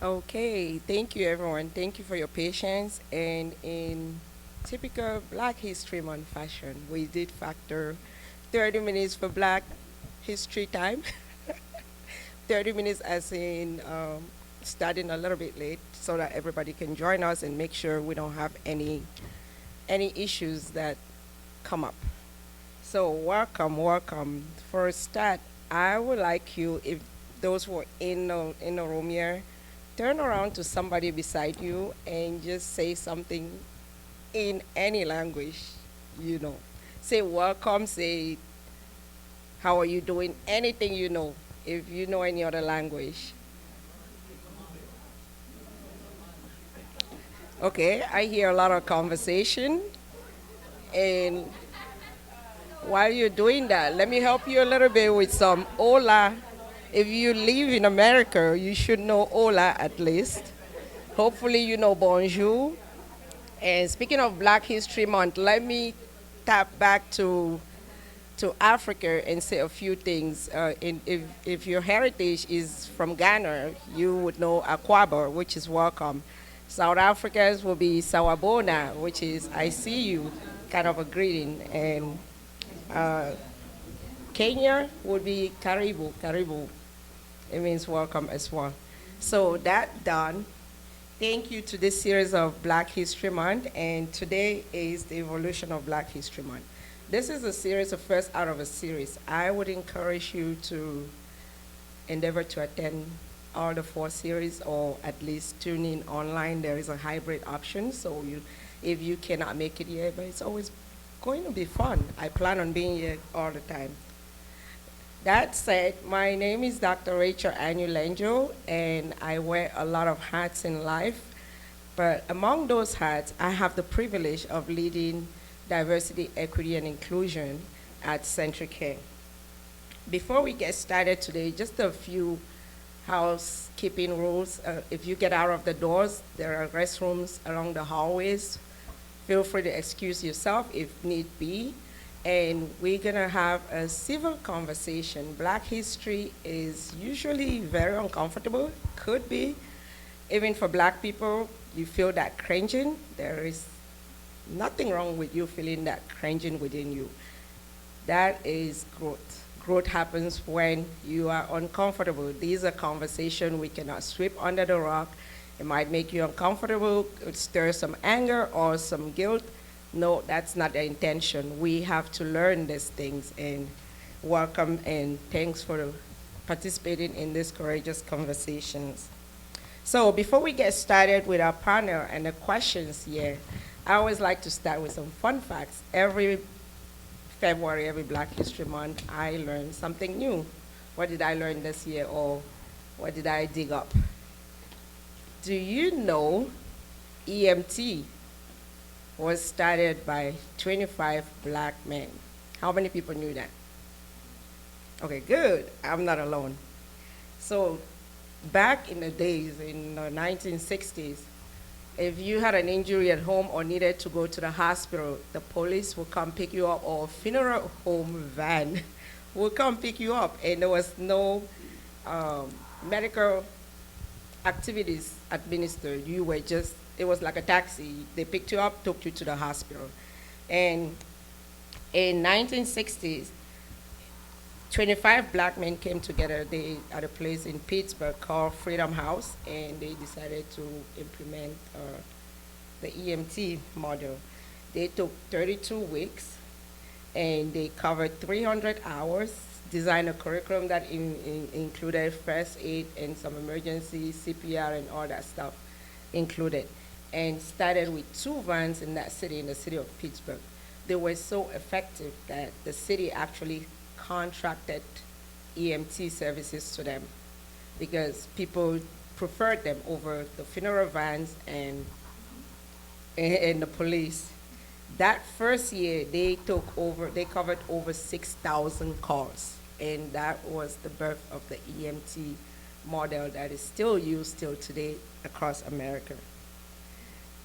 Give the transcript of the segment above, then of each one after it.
Okay, thank you everyone. Thank you for your patience. And in typical Black History Month fashion, we did factor 30 minutes for Black History time. 30 minutes as in starting a little bit late so that everybody can join us and make sure we don't have any issues that come up. So welcome, welcome. For a start, I would like you, if those who are in the room here, turn around to somebody beside you and just say something in any language, you know. Say welcome, say how are you doing, anything you know, if you know any other language. Okay, I hear a lot of conversation, and while you're doing that, let me help you a little bit with some hola. If you live in America, you should know hola at least. Hopefully, you know bonjour. And speaking of Black History Month, let me tap back to Africa and say a few things. If your heritage is from Ghana, you would know Akwaba, which is welcome. South Africans will be Sawabona, which is I see you, kind of a greeting. And uh, Kenya would be Karibu, Karibu. It means welcome as well. So that done. Thank you to this series of Black History Month, and today is the evolution of Black History Month. This is a series, the first out of a series. I would encourage you to endeavor to attend all the four series or at least tune in online. There is a hybrid option, so if you cannot make it here, but it's always going to be fun. I plan on being here all the time. That said, my name is Dr. Rachel Anulenjo, and I wear a lot of hats in life. But among those hats, I have the privilege of leading diversity, equity, and inclusion at Centric Care. Before we get started today, just a few housekeeping rules. If you get out of the doors, there are restrooms along the hallways. Feel free to excuse yourself if need be. And we're gonna have a civil conversation. Black history is usually very uncomfortable, could be. Even for Black people, you feel that cringing. There is nothing wrong with you feeling that cringing within you. That is growth. Growth happens when you are uncomfortable. These are conversations we cannot sweep under the rug. It might make you uncomfortable, stir some anger or some guilt. No, that's not the intention. We have to learn these things, and welcome and thanks for participating in these courageous conversations. So before we get started with our panel and the questions here, I always like to start with some fun facts. Every February, every Black History Month, I learn something new. What did I learn this year, or what did I dig up? Do you know EMT was started by 25 Black men? How many people knew that? Okay, good. I'm not alone. So back in the days, in the 1960s, if you had an injury at home or needed to go to the hospital, the police would come pick you up, or a funeral home van would come pick you up, and there was no medical activities administered. You were just, it was like a taxi. They picked you up, took you to the hospital. And in 1960s, 25 Black men came together at a place in Pittsburgh called Freedom House, and they decided to implement the EMT model. They took 32 weeks, and they covered 300 hours, designed a curriculum that included first aid and some emergency CPR and all that stuff included, and started with 2 vans in that city, in the city of Pittsburgh. They were so effective that the city actually contracted EMT services to them because people preferred them over the funeral vans and the police. That first year, they covered over 6,000 calls, and that was the birth of the EMT model that is still used till today across America.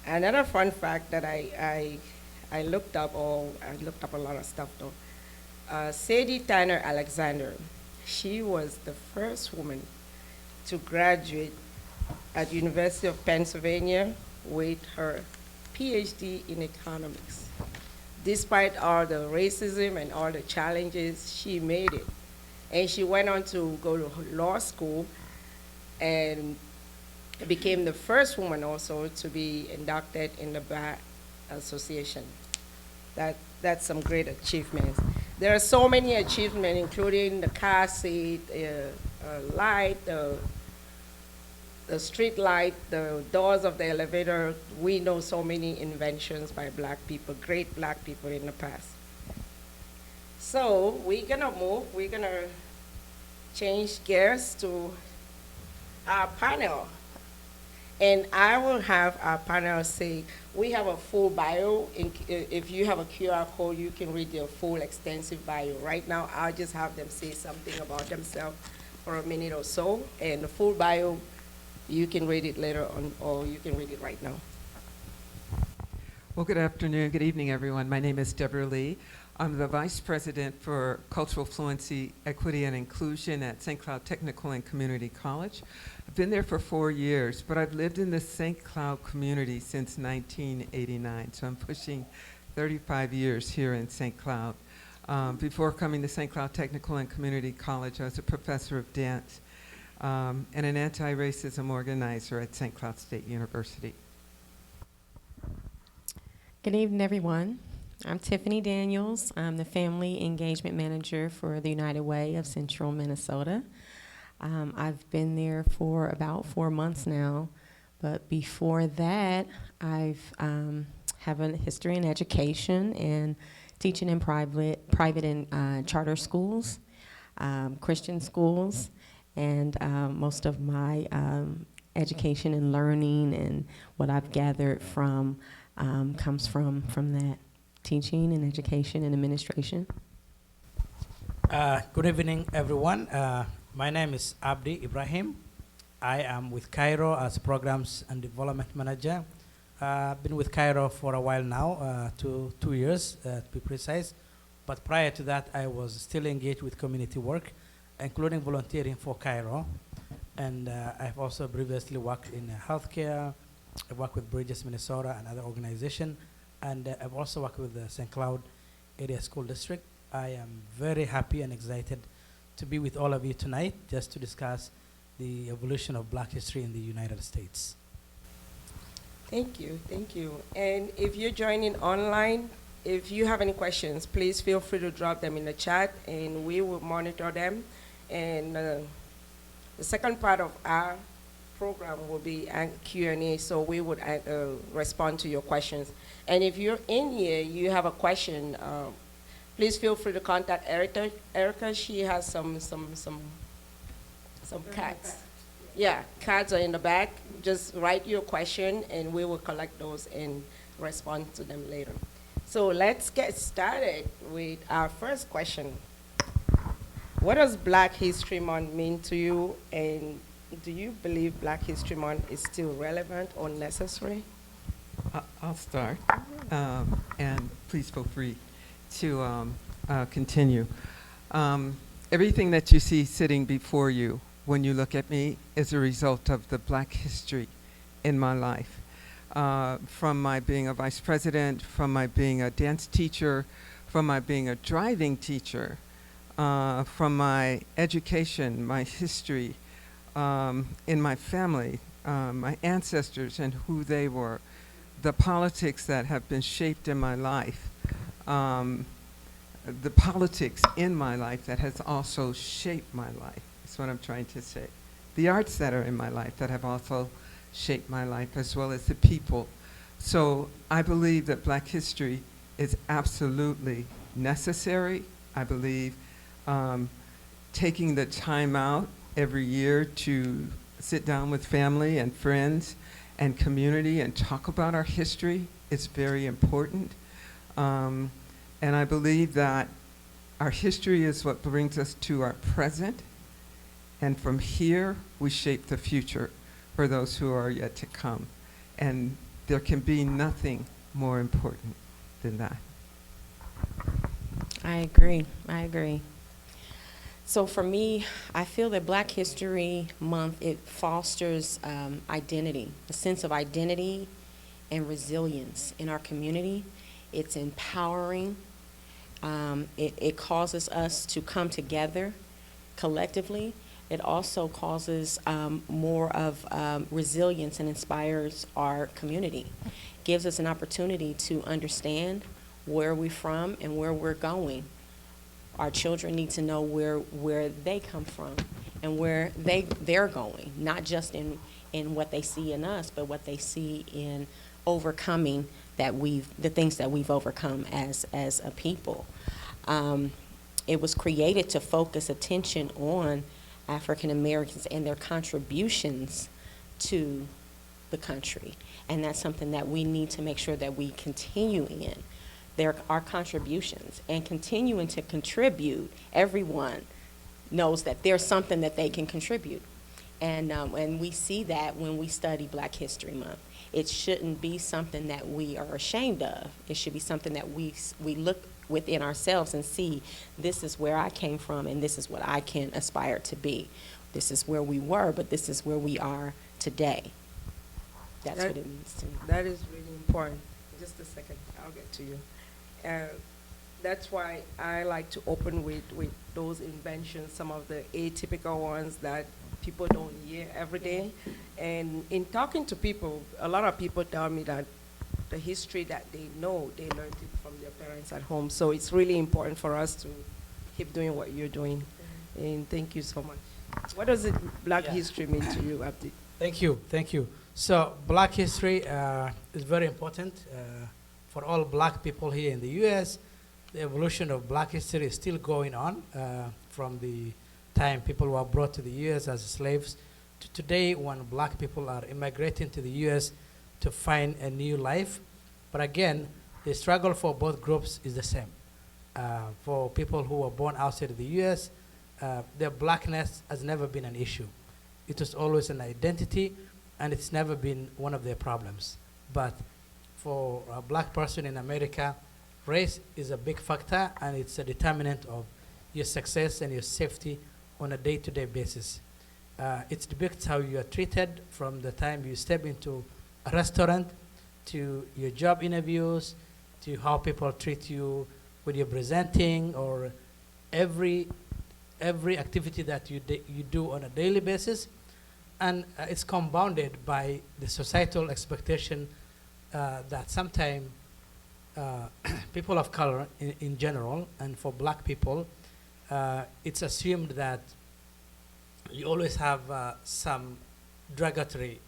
Another fun fact that I looked up, or I looked up a lot of stuff though. Sadie Tyner Alexander, she was the first woman to graduate at University of Pennsylvania with her PhD in economics. Despite all the racism and all the challenges, she made it. And she went on to go to law school and became the first woman also to be inducted in the Bar Association. That's some great achievements. There are so many achievements, including the car seat, light, the street light, the doors of the elevator. We know so many inventions by black people, great black people in the past. So we're gonna change gears to our panel. And I will have our panel say, we have a full bio. If you have a QR code, you can read their full extensive bio. Right now, I'll just have them say something about themselves for a minute or so. And the full bio, you can read it later on, or you can read it right now. Well, good afternoon, good evening, everyone. My name is Deborah Lee. I'm the Vice President for Cultural Fluency, Equity, and Inclusion at St. Cloud Technical and Community College. I've been there for 4 years, but I've lived in the St. Cloud community since 1989, so I'm pushing 35 years here in St. Cloud. Before coming to St. Cloud Technical and Community College, I was a professor of dance and an anti-racism organizer at St. Cloud State University. Good evening, everyone. I'm Tiffany Daniels. I'm the Family Engagement Manager for the United Way of Central Minnesota. I've been there for about 4 months now, but before that, I've have a history in education and teaching in private and charter schools, Christian schools, and most of my education and learning and what I've gathered from comes from that. Teaching and education and administration. Good evening, everyone. My name is Abdi Ibrahim. I am with Cairo as Programs and Development Manager. I've been with Cairo for a while now, 2 years to be precise. But prior to that, I was still engaged with community work, including volunteering for Cairo. And I've also previously worked in healthcare. I've worked with Bridges Minnesota and other organizations. And I've also worked with the St. Cloud Area School District. I am very happy and excited to be with all of you tonight just to discuss the evolution of Black history in the United States. Thank you, thank you. And if you're joining online, if you have any questions, please feel free to drop them in the chat and we will monitor them. And the second part of our program will be Q&A, so we would respond to your questions. And if you're in here, you have a question, please feel free to contact Erica. She has some cards. Yeah, cards are in the back. Just write your question and we will collect those and respond to them later. So let's get started with our first question. What does Black History Month mean to you, and do you believe Black History Month is still relevant or necessary? I'll start, and please feel free to continue. Everything that you see sitting before you when you look at me is a result of the Black history in my life. From my being a vice president, from my being a dance teacher, from my being a driving teacher, from my education, my history, in my family, my ancestors and who they were, the politics that have been shaped in my life, the politics in my life that has also shaped my life. That's what I'm trying to say. The arts that are in my life that have also shaped my life, as well as the people. So I believe that Black history is absolutely necessary. I believe taking the time out every year to sit down with family and friends and community and talk about our history is very important. And I believe that our history is what brings us to our present, and from here we shape the future for those who are yet to come. And there can be nothing more important than that. I agree. So for me, I feel that Black History Month, it fosters identity, a sense of identity and resilience in our community. It's empowering. It causes us to come together collectively. It also causes more of resilience and inspires our community. Gives us an opportunity to understand where we're from and where we're going. Our children need to know where they come from and where they're going, not just in what they see in us, but what they see in overcoming the things that we've overcome as a people. It was created to focus attention on African Americans and their contributions to the country. And that's something that we need to make sure that we continue in. There are contributions, and continuing to contribute, everyone knows that there's something that they can contribute. And we see that when we study Black History Month. It shouldn't be something that we are ashamed of. It should be something that we look within ourselves and see, this is where I came from and this is what I can aspire to be. This is where we were, but this is where we are today. That's what it means to me. That is really important. Just a second, I'll get to you. That's why I like to open with those inventions, some of the atypical ones that people don't hear every day. And in talking to people, a lot of people tell me that the history that they know, they learned it from their parents at home. So it's really important for us to keep doing what you're doing. And thank you so much. What does Black history mean to you, Abdi? Thank you. So Black history is very important for all Black people here in the U.S. The evolution of Black history is still going on from the time people were brought to the U.S. as slaves to today, when Black people are immigrating to the U.S. to find a new life. But again, the struggle for both groups is the same. For people who were born outside of the U.S., their Blackness has never been an issue. It was always an identity, and it's never been one of their problems. But for a Black person in America, race is a big factor, and it's a determinant of your success and your safety on a day-to-day basis. It depicts how you are treated from the time you step into a restaurant, to your job interviews, to how people treat you when you're presenting, or every activity that you do on a daily basis. And it's compounded by the societal expectation that sometimes people of color in general, and for Black people, it's assumed that you always have some derogatory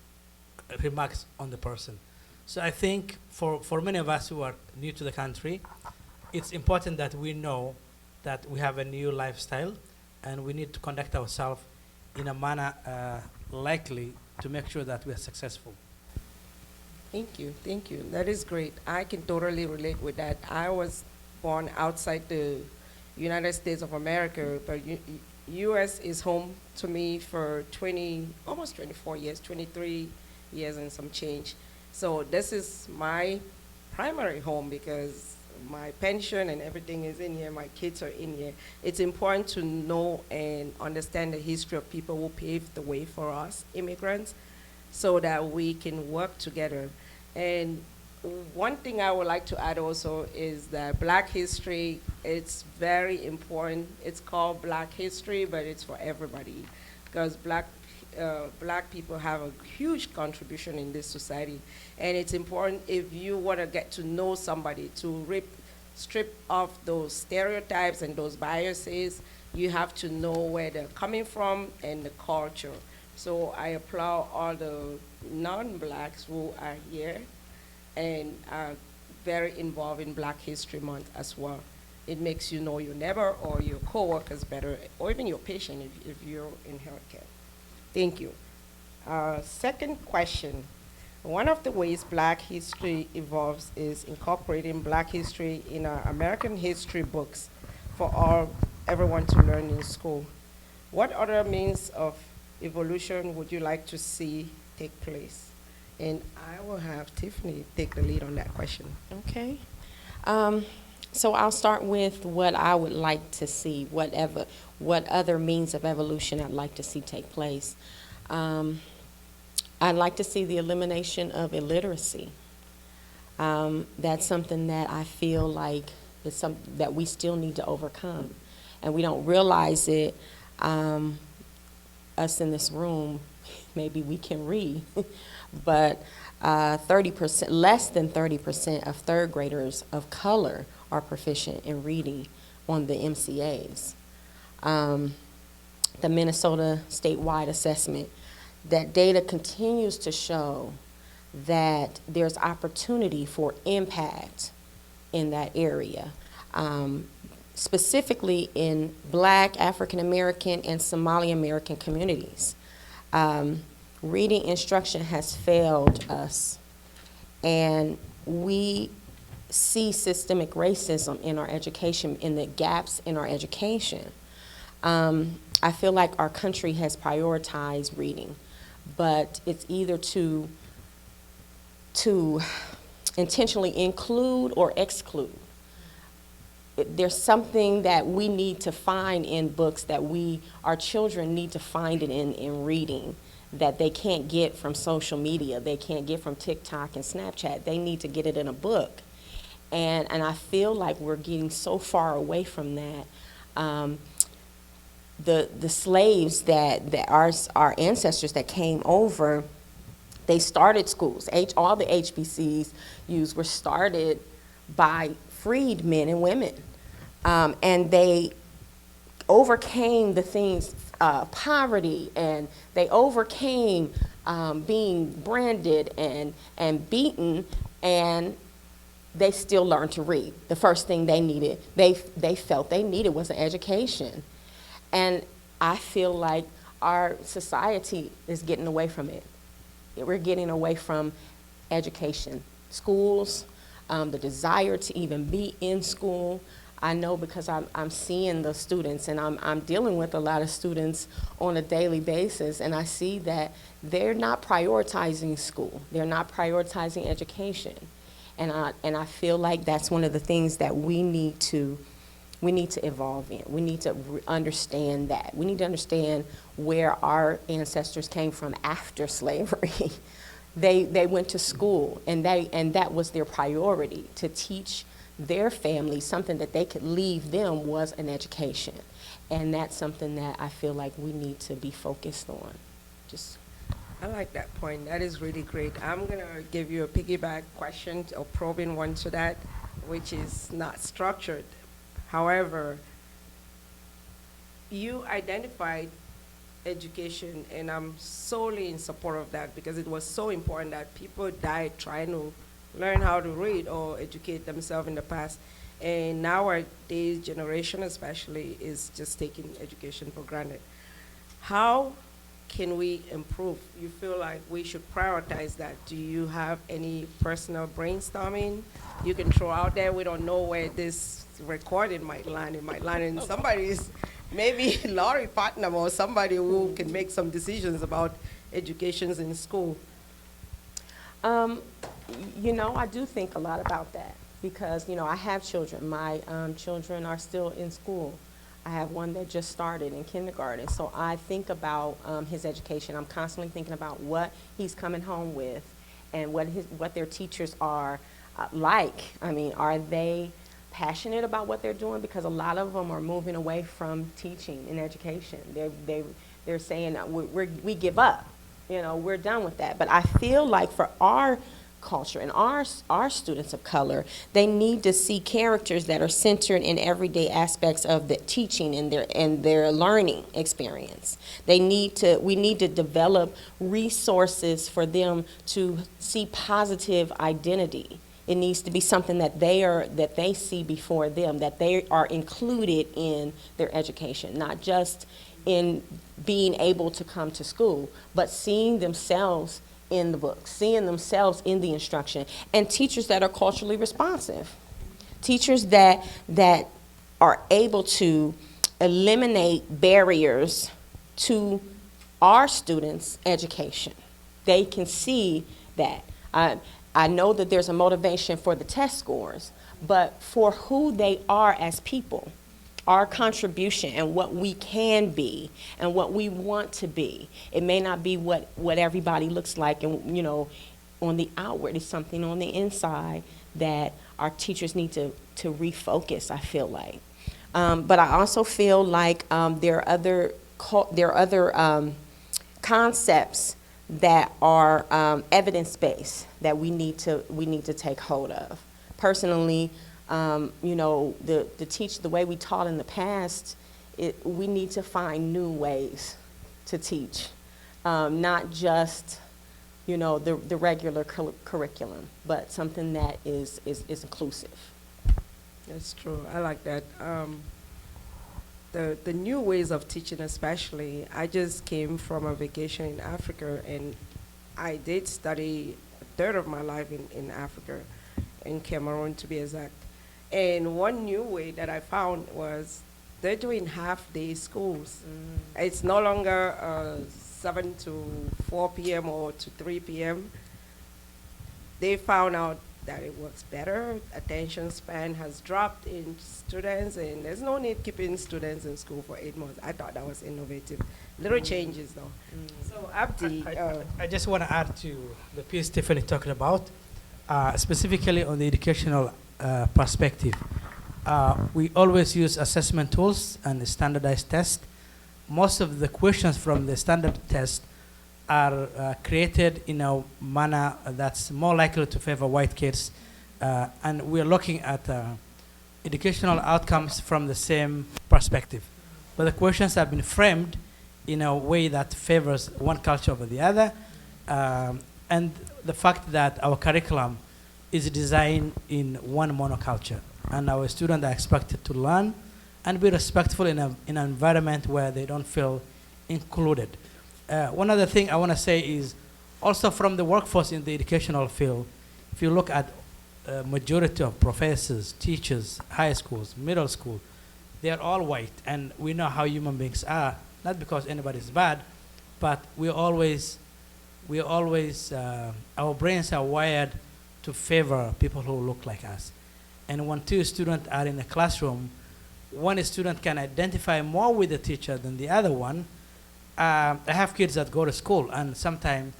remarks on the person. So I think for many of us who are new to the country, it's important that we know that we have a new lifestyle, and we need to conduct ourselves in a manner likely to make sure that we are successful. Thank you. That is great. I can totally relate with that. I was born outside the United States of America, but U.S. is home to me for almost 24 years, 23 years and some change. So this is my primary home because my pension and everything is in here, my kids are in here. It's important to know and understand the history of people who paved the way for us, immigrants, so that we can work together. And one thing I would like to add also is that Black history, it's very important. It's called Black history, but it's for everybody, because Black people have a huge contribution in this society. And it's important, if you want to get to know somebody, to strip off those stereotypes and those biases, you have to know where they're coming from and the culture. So I applaud all the non-Blacks who are here and are very involved in Black History Month as well. It makes you know your neighbor or your coworkers better, or even your patient if you're in healthcare. Thank you. Second question. One of the ways Black history evolves is incorporating Black history in our American history books for everyone to learn in school. What other means of evolution would you like to see take place? And I will have Tiffany take the lead on that question. Okay. So I'll start with what I would like to see, what other means of evolution I'd like to see take place. Um, I'd like to see the elimination of illiteracy. That's something that I feel like is something that we still need to overcome, and we don't realize it. Us in this room, maybe we can read, but 30%, less than 30% of third graders of color are proficient in reading on the MCAs. The Minnesota statewide assessment, that data continues to show that there's opportunity for impact in that area, specifically in Black, African American, and Somali American communities. Reading instruction has failed us, and we see systemic racism in our education, in the gaps in our education. I feel like our country has prioritized reading, but it's either to intentionally include or exclude. There's something that we need to find in books that our children need to find it in reading, that they can't get from social media, they can't get from TikTok and Snapchat. They need to get it in a book. And I feel like we're getting so far away from that. The slaves that our ancestors that came over, they started schools. All the HBCUs were started by freed men and women. And they overcame the things, poverty, and they overcame being branded and beaten, and they still learned to read. The first thing they felt they needed was an education. And I feel like our society is getting away from it. We're getting away from education, schools, the desire to even be in school. I know because I'm seeing the students, and I'm dealing with a lot of students on a daily basis, and I see that they're not prioritizing school. They're not prioritizing education. And I feel like that's one of the things that we need to evolve in. We need to understand that. We need to understand where our ancestors came from after slavery. They went to school, and that was their priority, to teach their family something that they could leave them was an education. And that's something that I feel like we need to be focused on. I like that point. That is really great. I'm going to give you a piggyback question or probing one to that, which is not structured. However, you identified education, and I'm solely in support of that because it was so important that people died trying to learn how to read or educate themselves in the past. And nowadays generation especially is just taking education for granted. How can we improve? You feel like we should prioritize that? Do you have any personal brainstorming you can throw out there? We don't know where this recording might land. It might land in somebody's, maybe Laurie Putnam or somebody who can make some decisions about educations in school. I do think a lot about that because, I have children. My children are still in school. I have one that just started in kindergarten. So I think about his education. I'm constantly thinking about what he's coming home with and what their teachers are like. I mean, are they passionate about what they're doing? Because a lot of them are moving away from teaching and education. They're saying we give up. We're done with that. But I feel like for our culture and our students of color, they need to see characters that are centered in everyday aspects of the teaching and their learning experience. We need to develop resources for them to see positive identity. It needs to be something that they see before them, that they are included in their education, not just in being able to come to school, but seeing themselves in the books, seeing themselves in the instruction, and teachers that are culturally responsive. Teachers that are able to eliminate barriers to our students' education. They can see that. I know that there's a motivation for the test scores, but for who they are as people, our contribution and what we can be and what we want to be. It may not be what everybody looks like, and on the outward, it's something on the inside that our teachers need to refocus, I feel like. But I also feel like there are other concepts that are evidence-based that we need to take hold of. Personally, the way we taught in the past, we need to find new ways to teach, not just the regular curriculum, but something that is inclusive. That's true. I like that. The new ways of teaching, especially. I just came from a vacation in Africa, and I did study a third of my life in Africa, in Cameroon to be exact. And one new way that I found was they're doing half-day schools. It's no longer 7 to 4 p.m. or to 3 p.m. They found out that it works better. Attention span has dropped in students, and there's no need keeping students in school for 8 months. I thought that was innovative. Little changes, though. So, Abdi. I just want to add to the piece Tiffany talking about, specifically on the educational perspective. We always use assessment tools and standardized tests. Most of the questions from the standard test are created in a manner that's more likely to favor white kids. And we're looking at educational outcomes from the same perspective. But the questions have been framed in a way that favors one culture over the other. And the fact that our curriculum is designed in one monoculture. And our students are expected to learn and be respectful in an environment where they don't feel included. One other thing I want to say is also from the workforce in the educational field, if you look at majority of professors, teachers, high schools, middle school, they are all white, and we know how human beings are, not because anybody's bad, but our brains are wired to favor people who look like us. And when two students are in a classroom, one student can identify more with the teacher than the other one. I have kids that go to school, and sometimes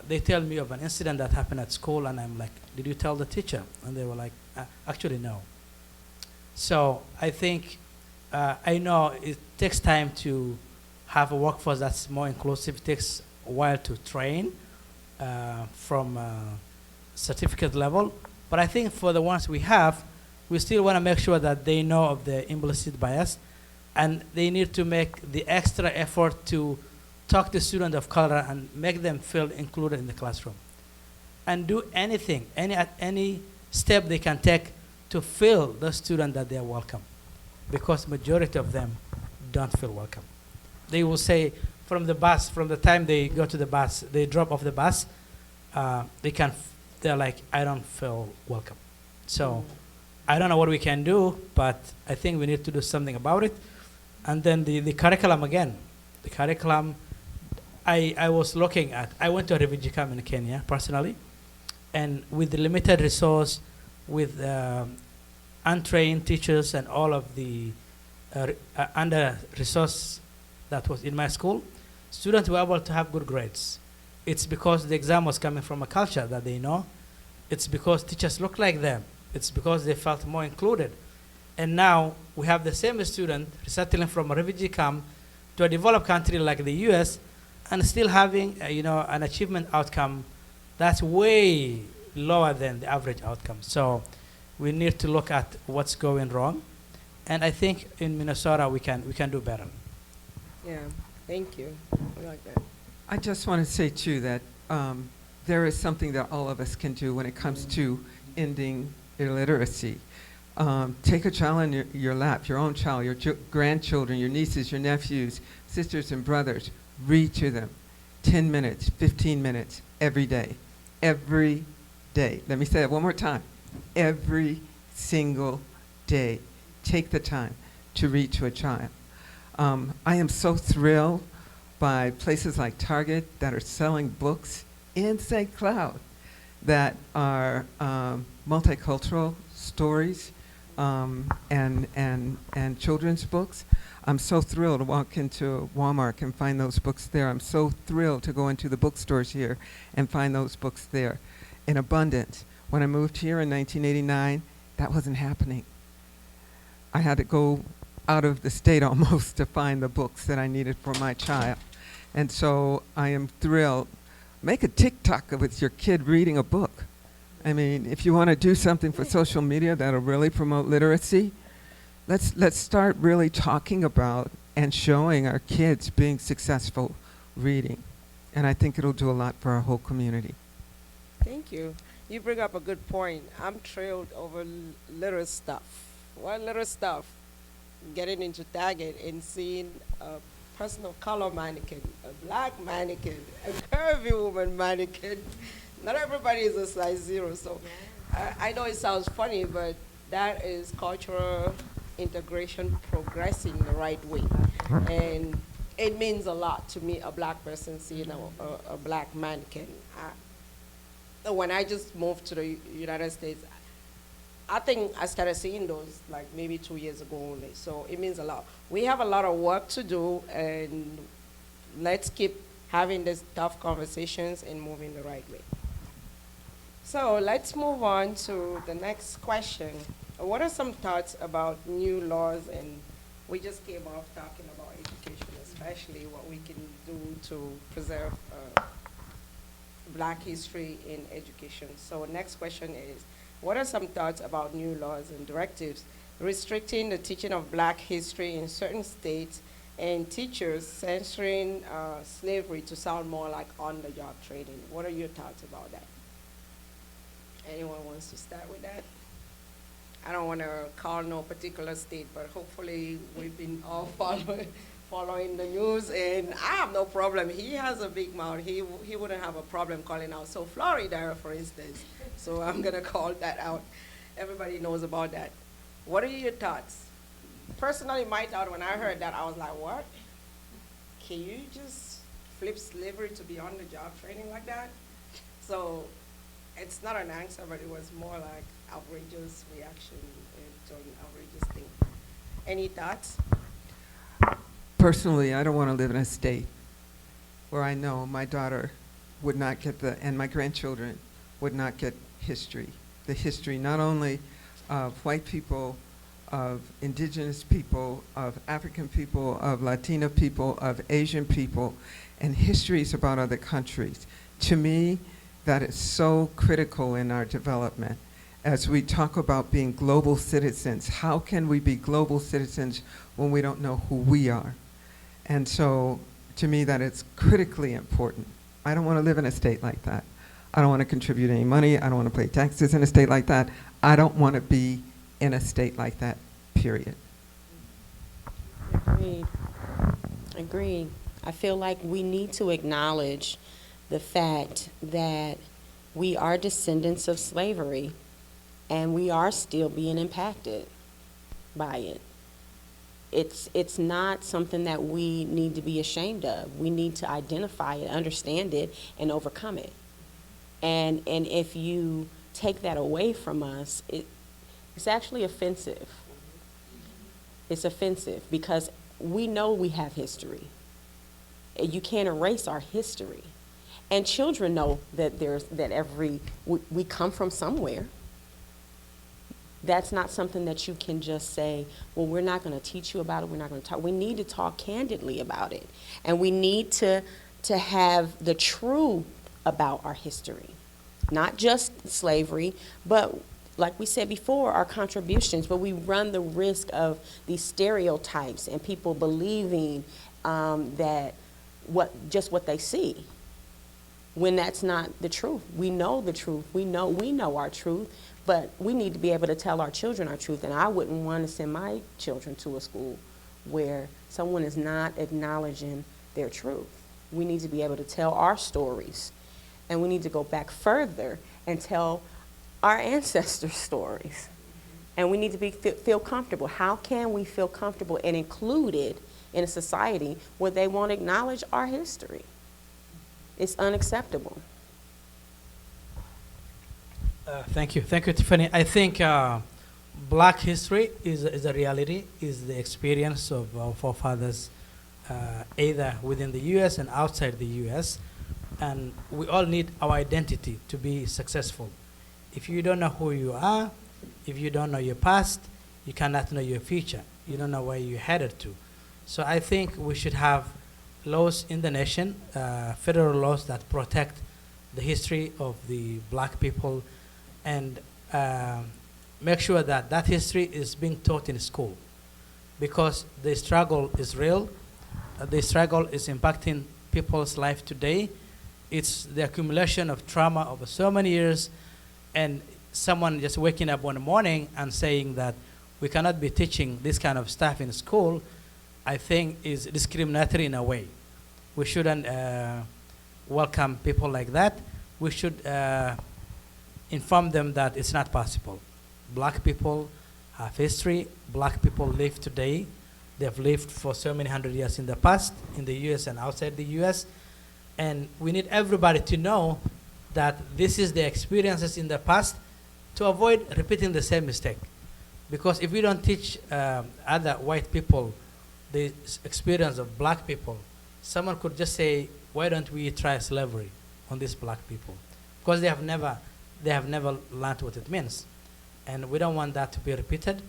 they tell me of an incident that happened at school, and I'm like, did you tell the teacher? And they were like, actually, no. So I think, I know it takes time to have a workforce that's more inclusive. It takes a while to train from certificate level. But I think for the ones we have, we still want to make sure that they know of the implicit bias, and they need to make the extra effort to talk to students of color and make them feel included in the classroom. And do anything, any step they can take to feel the student that they are welcome. Because majority of them don't feel welcome. They will say from the bus, from the time they go to the bus, they drop off the bus, they're like, I don't feel welcome. So I don't know what we can do, but I think we need to do something about it. And then the curriculum again. The curriculum, I was looking at, I went to a refugee camp in Kenya personally, and with the limited resource, with untrained teachers and all of the under resource that was in my school, students were able to have good grades. It's because the exam was coming from a culture that they know. It's because teachers look like them. It's because they felt more included. And now we have the same student resettling from a refugee camp to a developed country like the US and still having an achievement outcome that's way lower than the average outcome. So we need to look at what's going wrong. And I think in Minnesota we can do better. Yeah, thank you. I like that. I just want to say, too, that there is something that all of us can do when it comes to ending illiteracy. Take a child in your lap, your own child, your grandchildren, your nieces, your nephews, sisters and brothers. Read to them 10 minutes, 15 minutes every day. Every day. Let me say that one more time. Every single day. Take the time to read to a child. I am so thrilled by places like Target that are selling books in St. Cloud. that are multicultural stories and children's books. I'm so thrilled to walk into Walmart and find those books there. I'm so thrilled to go into the bookstores here and find those books there in abundance. When I moved here in 1989, that wasn't happening. I had to go out of the state almost to find the books that I needed for my child. And so I am thrilled. Make a TikTok with your kid reading a book. I mean, if you want to do something for social media that'll really promote literacy, let's start really talking about and showing our kids being successful reading. And I think it'll do a lot for our whole community. Thank you. You bring up a good point. I'm thrilled over little stuff. What little stuff? Getting into Target and seeing a person of color mannequin, a black mannequin, a curvy woman mannequin. Not everybody is a size 0, so I know it sounds funny, but that is cultural integration progressing the right way. And it means a lot to me, a black person seeing a black mannequin. When I just moved to the United States, I think I started seeing those like maybe 2 years ago only. So it means a lot. We have a lot of work to do, and let's keep having these tough conversations and moving the right way. So let's move on to the next question. What are some thoughts about new laws? And we just came off talking about education, especially what we can do to preserve Black history in education. So next question is, what are some thoughts about new laws and directives restricting the teaching of Black history in certain states and teachers censoring slavery to sound more like on-the-job training? What are your thoughts about that? Anyone wants to start with that? I don't want to call no particular state, but hopefully we've been all following the news, and I have no problem. He has a big mouth. He wouldn't have a problem calling out. So Florida, for instance. So I'm going to call that out. Everybody knows about that. What are your thoughts? Personally, my thought when I heard that, I was like, what? Can you just flip slavery to be on-the-job training like that? So it's not an answer, but it was more like outrageous reaction to an outrageous thing. Any thoughts? Personally, I don't want to live in a state where I know my daughter would not get and my grandchildren would not get history. The history not only of white people, of indigenous people, of African people, of Latino people, of Asian people, and histories about other countries. To me, that is so critical in our development. As we talk about being global citizens, how can we be global citizens when we don't know who we are? And so, to me, that is critically important. I don't want to live in a state like that. I don't want to contribute any money. I don't want to pay taxes in a state like that. I don't want to be in a state like that, period. Agreed. Agreed. I feel like we need to acknowledge the fact that we are descendants of slavery, and we are still being impacted by it. It's not something that we need to be ashamed of. We need to identify it, understand it, and overcome it. And if you take that away from us, it's actually offensive. It's offensive because we know we have history. You can't erase our history. And children know that we come from somewhere. That's not something that you can just say, well, we're not going to teach you about it, we're not going to talk. We need to talk candidly about it. And we need to have the truth about our history. Not just slavery, but like we said before, our contributions, but we run the risk of these stereotypes and people believing that what they see, when that's not the truth. We know the truth. We know our truth, but we need to be able to tell our children our truth. And I wouldn't want to send my children to a school where someone is not acknowledging their truth. We need to be able to tell our stories, and we need to go back further and tell our ancestors' stories. And we need to feel comfortable. How can we feel comfortable and included in a society where they won't acknowledge our history? It's unacceptable. Thank you, Tiffany. I think Black history is a reality, is the experience of our forefathers, either within the U.S. and outside the U.S. And we all need our identity to be successful. If you don't know who you are, if you don't know your past, you cannot know your future. You don't know where you're headed to. So I think we should have laws in the nation, federal laws that protect the history of the black people, and make sure that that history is being taught in school, because the struggle is real. The struggle is impacting people's life today. It's the accumulation of trauma over so many years, and someone just waking up one morning and saying that we cannot be teaching this kind of stuff in school, I think is discriminatory in a way. We shouldn't welcome people like that. We should inform them that it's not possible. Black people have history. Black people live today. They've lived for so many hundred years in the past, in the US and outside the US. And we need everybody to know that this is the experiences in the past to avoid repeating the same mistake. Because if we don't teach other white people the experience of black people, someone could just say, why don't we try slavery on these black people? Because they have never learned what it means. And we don't want that to be repeated.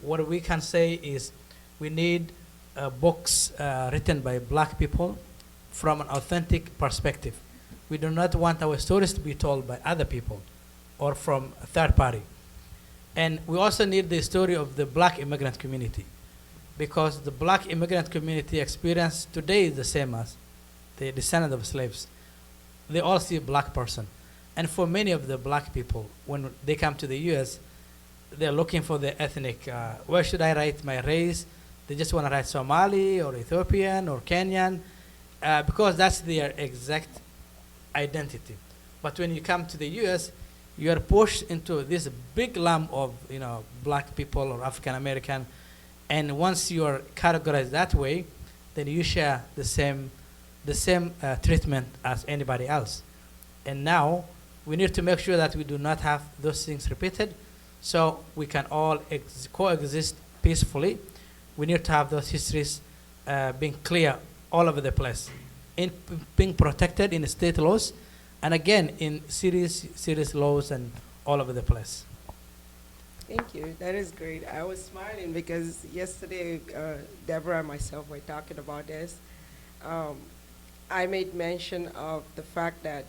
What we can say is we need books written by black people from an authentic perspective. We do not want our stories to be told by other people or from a third party. And we also need the story of the black immigrant community, because the black immigrant community experience today is the same as the descendant of slaves. They all see a black person. And for many of the black people, when they come to the US, they're looking for the ethnic, where should I write my race? They just want to write Somali or Ethiopian or Kenyan, because that's their exact identity. But when you come to the US, you are pushed into this big lump of black people or African American, and once you are categorized that way, then you share the same treatment as anybody else. And now we need to make sure that we do not have those things repeated, so we can all coexist peacefully. We need to have those histories being clear all over the place, being protected in state laws, and again in serious laws and all over the place. Thank you. That is great. I was smiling because yesterday Deborah and myself were talking about this. I made mention of the fact that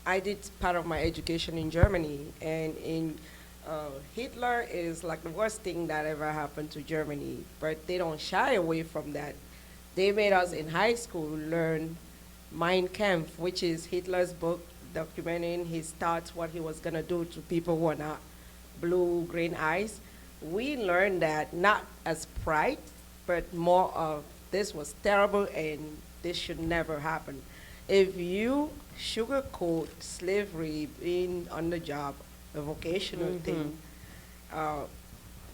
I did part of my education in Germany, and in Hitler is like the worst thing that ever happened to Germany, but they don't shy away from that. They made us in high school learn Mein Kampf, which is Hitler's book documenting his thoughts, what he was gonna do to people who are not blue, green eyes. We learned that not as pride, but more of this was terrible and this should never happen. If you sugarcoat slavery being on the job, a vocational thing,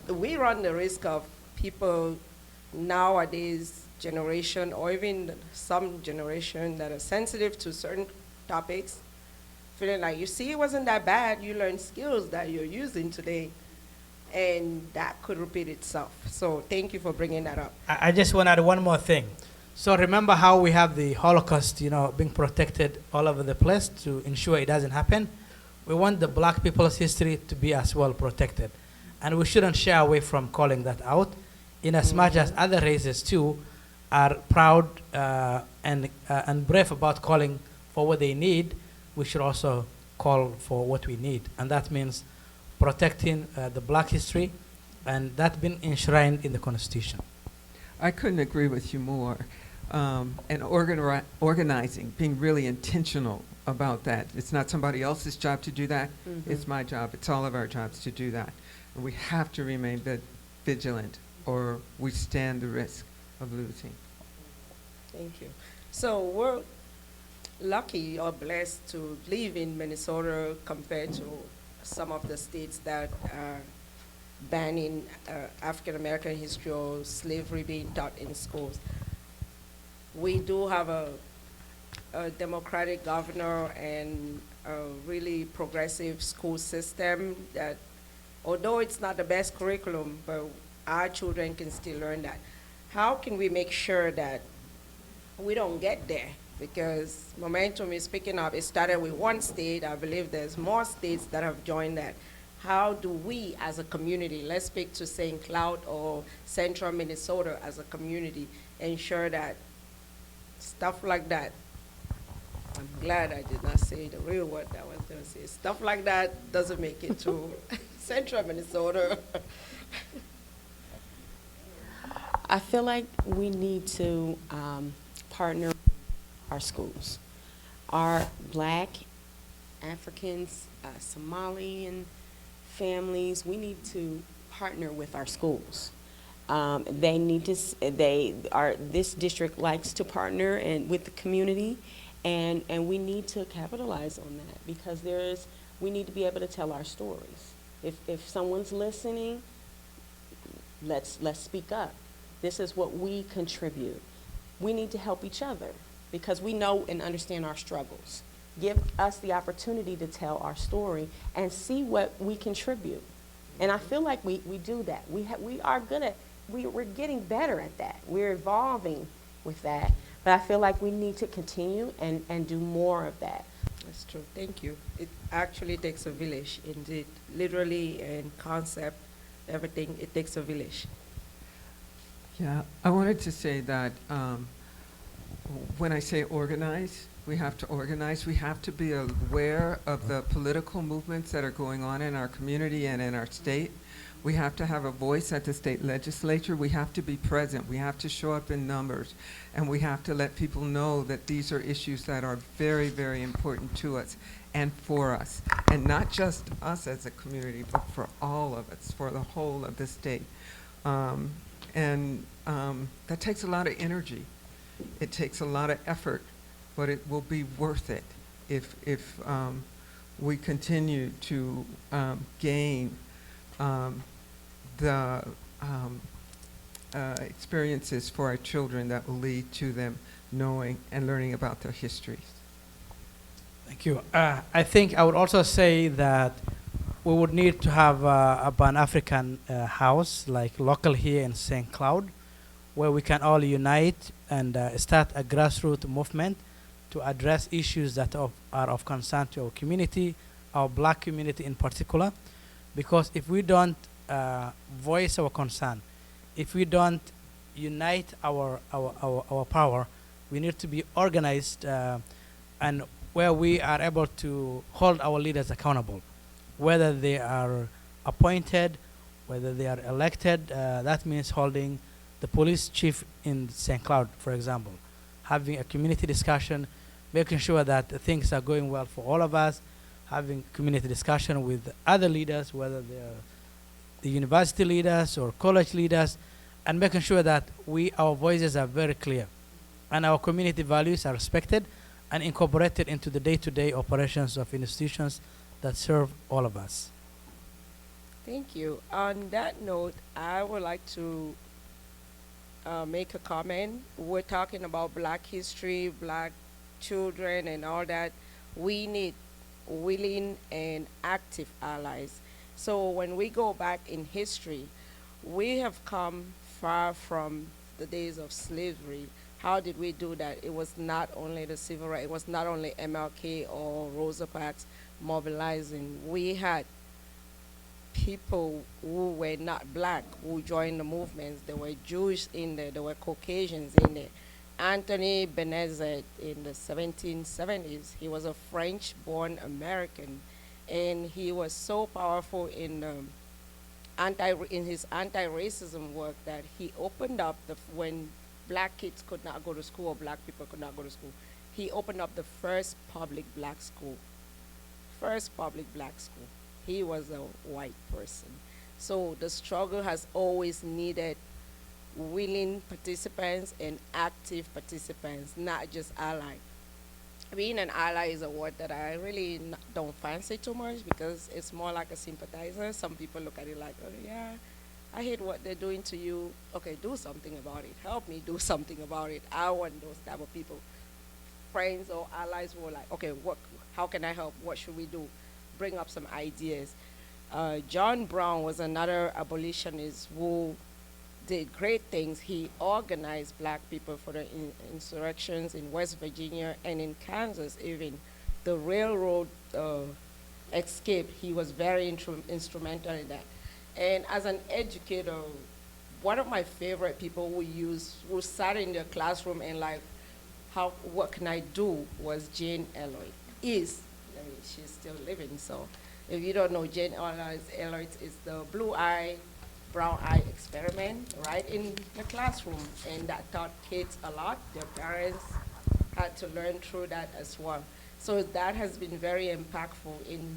we run the risk of people nowadays generation, or even some generation that are sensitive to certain topics, feeling like, you see, it wasn't that bad. You learned skills that you're using today, and that could repeat itself. So thank you for bringing that up. I just want to add one more thing. So remember how we have the Holocaust, being protected all over the place to ensure it doesn't happen? We want the black people's history to be as well protected. And we shouldn't shy away from calling that out, in as much as other races too are proud and brave about calling for what they need. We should also call for what we need. And that means protecting the black history, and that's been enshrined in the Constitution. I couldn't agree with you more. And organizing, being really intentional about that. It's not somebody else's job to do that. It's my job. It's all of our jobs to do that. And we have to remain vigilant, or we stand the risk of losing. Thank you. So we're lucky or blessed to live in Minnesota compared to some of the states that are banning African American history or slavery being taught in schools. We do have a a democratic governor and a really progressive school system that, although it's not the best curriculum, but our children can still learn that. How can we make sure that we don't get there? Because momentum is picking up. It started with one state. I believe there's more states that have joined that. How do we as a community, let's speak to St. Cloud or central Minnesota as a community, ensure that stuff like that, I'm glad I did not say the real word that I was going to say, stuff like that doesn't make it to central Minnesota. I feel like we need to partner with our schools. Our Black, Africans, Somalian families, we need to partner with our schools. They need to, this district likes to partner and with the community, and we need to capitalize on that because we need to be able to tell our stories. If someone's listening, let's speak up. This is what we contribute. We need to help each other because we know and understand our struggles. Give us the opportunity to tell our story and see what we contribute. And I feel like we do that. We are good at, we're getting better at that. We're evolving with that. But I feel like we need to continue and do more of that. That's true. Thank you. It actually takes a village, indeed. Literally and concept, everything, it takes a village. Yeah, I wanted to say that when I say organize, we have to organize. We have to be aware of the political movements that are going on in our community and in our state. We have to have a voice at the state legislature. We have to be present. We have to show up in numbers. And we have to let people know that these are issues that are very, very important to us and for us. And not just us as a community, but for all of us, for the whole of the state. That takes a lot of energy. It takes a lot of effort, but it will be worth it if we continue to gain the experiences for our children that will lead to them knowing and learning about their histories. Thank you. I think I would also say that we would need to have a Pan-African house, like local here in St. Cloud, where we can all unite and start a grassroots movement to address issues that are of concern to our community, our Black community in particular. Because if we don't voice our concern, if we don't unite our power, we need to be organized and where we are able to hold our leaders accountable, whether they are appointed, whether they are elected. That means holding the police chief in St. Cloud, for example, having a community discussion, making sure that things are going well for all of us, having community discussion with other leaders, whether they are the university leaders or college leaders, and making sure that our voices are very clear and our community values are respected and incorporated into the day-to-day operations of institutions that serve all of us. Thank you. On that note, I would like to make a comment. We're talking about Black history, Black children, and all that. We need willing and active allies. So when we go back in history, we have come far from the days of slavery. How did we do that? It was not only the civil rights, it was not only MLK or Rosa Parks mobilizing. We had people who were not Black who joined the movements. There were Jews in there, there were Caucasians in there. Anthony Benezet in the 1770s, he was a French-born American, and he was so powerful in his anti-racism work that he opened up when Black kids could not go to school or Black people could not go to school, he opened up the first public Black school. First public Black school. He was a white person. So the struggle has always needed willing participants and active participants, not just ally. Being an ally is a word that I really don't fancy too much because it's more like a sympathizer. Some people look at it like, oh yeah, I hate what they're doing to you. Okay, do something about it. Help me do something about it. I want those type of people. friends or allies were like, okay, how can I help? What should we do? Bring up some ideas. John Brown was another abolitionist who did great things. He organized black people for the insurrections in West Virginia and in Kansas even. The railroad escape, he was very instrumental in that. And as an educator, one of my favorite people who sat in the classroom and like, what can I do, was Jane Elliott. She's still living, so if you don't know Jane Elliott is the blue eye, brown eye experiment right in the classroom, and that taught kids a lot. Their parents had to learn through that as well. So that has been very impactful in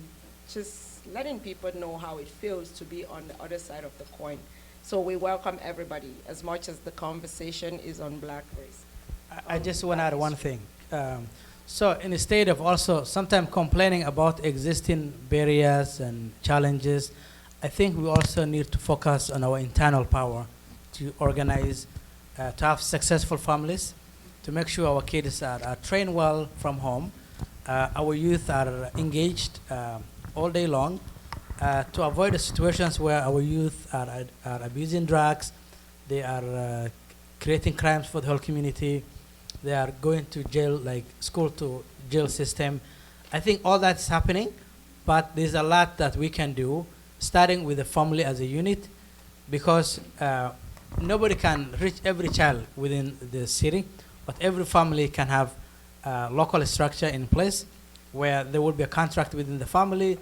just letting people know how it feels to be on the other side of the coin. So we welcome everybody as much as the conversation is on black race. I just want to add one thing. So in the state of also sometimes complaining about existing barriers and challenges, I think we also need to focus on our internal power to organize, to have successful families, to make sure our kids are trained well from home, our youth are engaged all day long, to avoid the situations where our youth are abusing drugs, they are creating crimes for the whole community, they are going to jail, like school to jail system. I think all that's happening, but there's a lot that we can do, starting with the family as a unit, because nobody can reach every child within the city, but every family can have a local structure in place where there will be a contract within the family.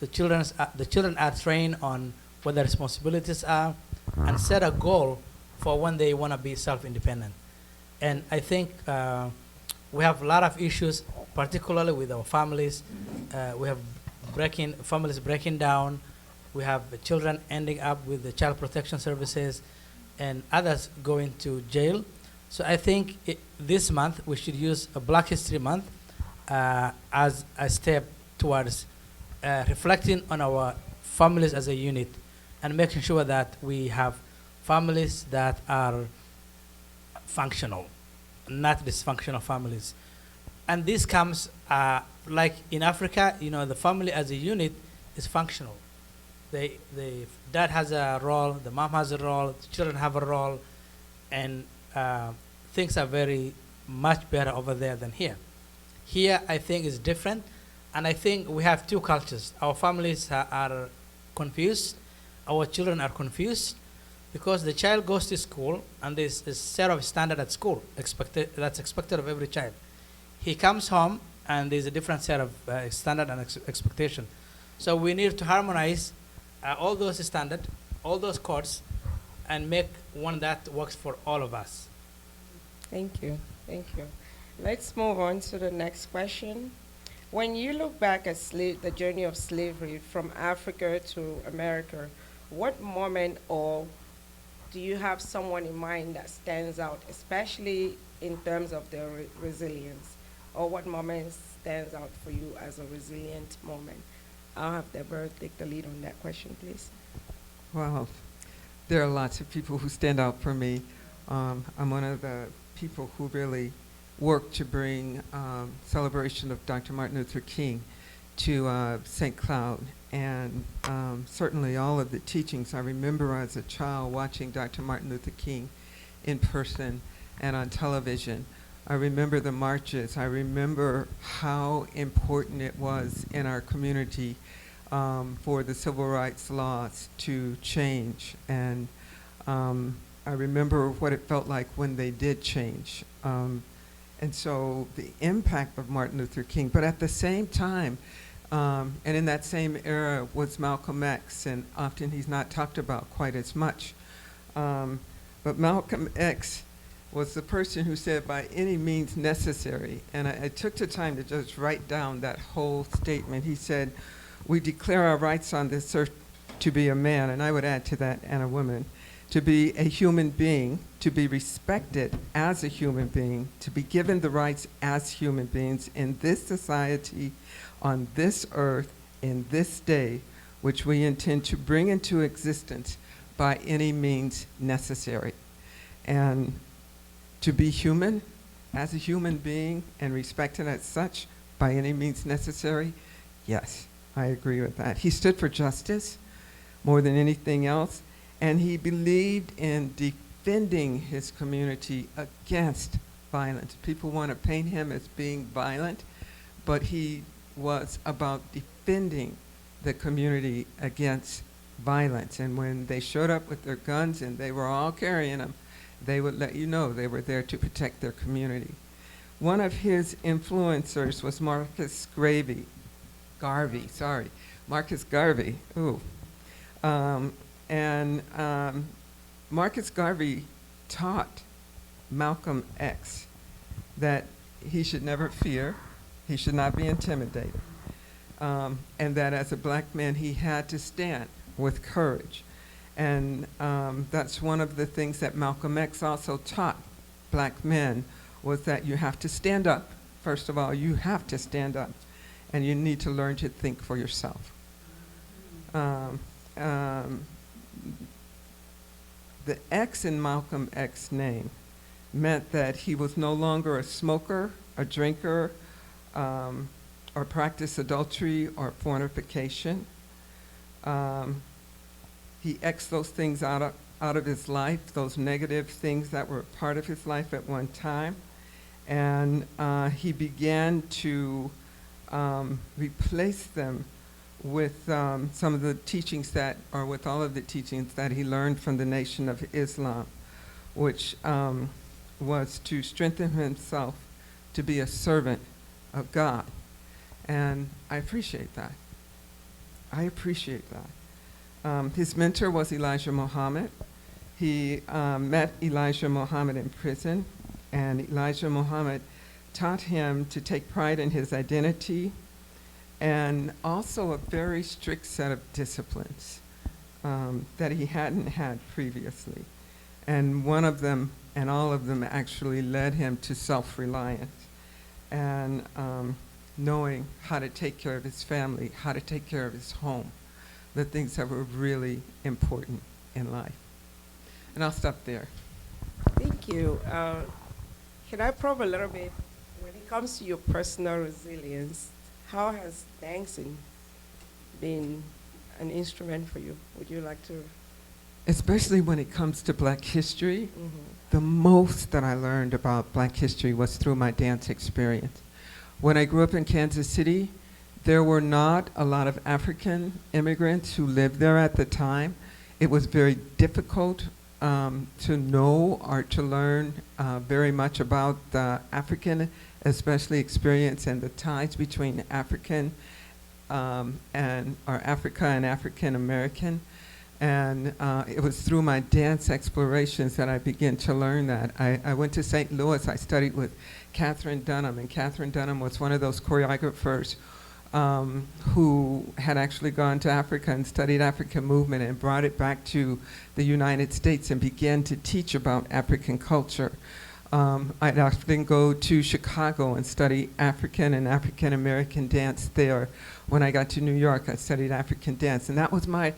The children are trained on what their responsibilities are and set a goal for when they want to be self-independent. And I think we have a lot of issues, particularly with our families. We have families breaking down. We have the children ending up with the child protection services and others going to jail. So I think this month we should use a Black History Month as a step towards reflecting on our families as a unit and making sure that we have families that are functional, not dysfunctional families. And this comes like in Africa, the family as a unit is functional. The dad has a role, the mom has a role, the children have a role, and things are very much better over there than here. Here, I think, is different, and I think we have two cultures. Our families are confused, our children are confused, because the child goes to school, and there's a set of standard at school that's expected of every child. He comes home, and there's a different set of standard and expectation. So we need to harmonize all those standards, all those codes, and make one that works for all of us. Thank you. Thank you. Let's move on to the next question. When you look back at the journey of slavery from Africa to America, what moment, or do you have someone in mind that stands out, especially in terms of their resilience? Or what moment stands out for you as a resilient moment? I'll have Deborah take the lead on that question, please. Well, there are lots of people who stand out for me. I'm one of the people who really worked to bring celebration of Dr. Martin Luther King to St. Cloud. And certainly all of the teachings, I remember as a child watching Dr. Martin Luther King in person and on television. I remember the marches. I remember how important it was in our community for the civil rights laws to change. And I remember what it felt like when they did change. And so the impact of Martin Luther King, but at the same time, and in that same era was Malcolm X, and often he's not talked about quite as much. But Malcolm X was the person who said, by any means necessary, and I took the time to just write down that whole statement. He said, we declare our rights on this earth to be a man, and I would add to that, and a woman, to be a human being, to be respected as a human being, to be given the rights as human beings in this society, on this earth, in this day, which we intend to bring into existence by any means necessary. And to be human, as a human being and respected as such by any means necessary, yes, I agree with that. He stood for justice more than anything else, and he believed in defending his community against violence. People want to paint him as being violent, but he was about defending the community against violence. And when they showed up with their guns and they were all carrying them, they would let you know they were there to protect their community. One of his influencers was Marcus Garvey. Ooh. Marcus Garvey taught Malcolm X that he should never fear, he should not be intimidated, and that as a black man he had to stand with courage. And that's one of the things that Malcolm X also taught black men, was that you have to stand up. First of all, you have to stand up, and you need to learn to think for yourself. The X in Malcolm X's name meant that he was no longer a smoker, a drinker, or practiced adultery or fornication. He X'd those things out of his life, those negative things that were part of his life at one time. And he began to replace them with some of the teachings that, or with all of the teachings that he learned from the Nation of Islam, which was to strengthen himself to be a servant of God. And I appreciate that. I appreciate that. His mentor was Elijah Muhammad. He met Elijah Muhammad in prison, and Elijah Muhammad taught him to take pride in his identity and also a very strict set of disciplines that he hadn't had previously. And one of them, and all of them, actually led him to self-reliance and knowing how to take care of his family, how to take care of his home, the things that were really important in life. And I'll stop there. Thank you. Can I probe a little bit? When it comes to your personal resilience, how has dancing been an instrument for you? Would you like to? Especially when it comes to Black history, Mm-hmm. the most that I learned about Black history was through my dance experience. When I grew up in Kansas City, there were not a lot of African immigrants who lived there at the time. It was very difficult to know or to learn very much about the African, especially experience and the ties between African Africa and African American. And it was through my dance explorations that I began to learn that. I went to St. Louis. I studied with Catherine Dunham, and Catherine Dunham was one of those choreographers who had actually gone to Africa and studied African movement and brought it back to the United States and began to teach about African culture. I'd often go to Chicago and study African and African American dance there. When I got to New York, I studied African dance, and that was my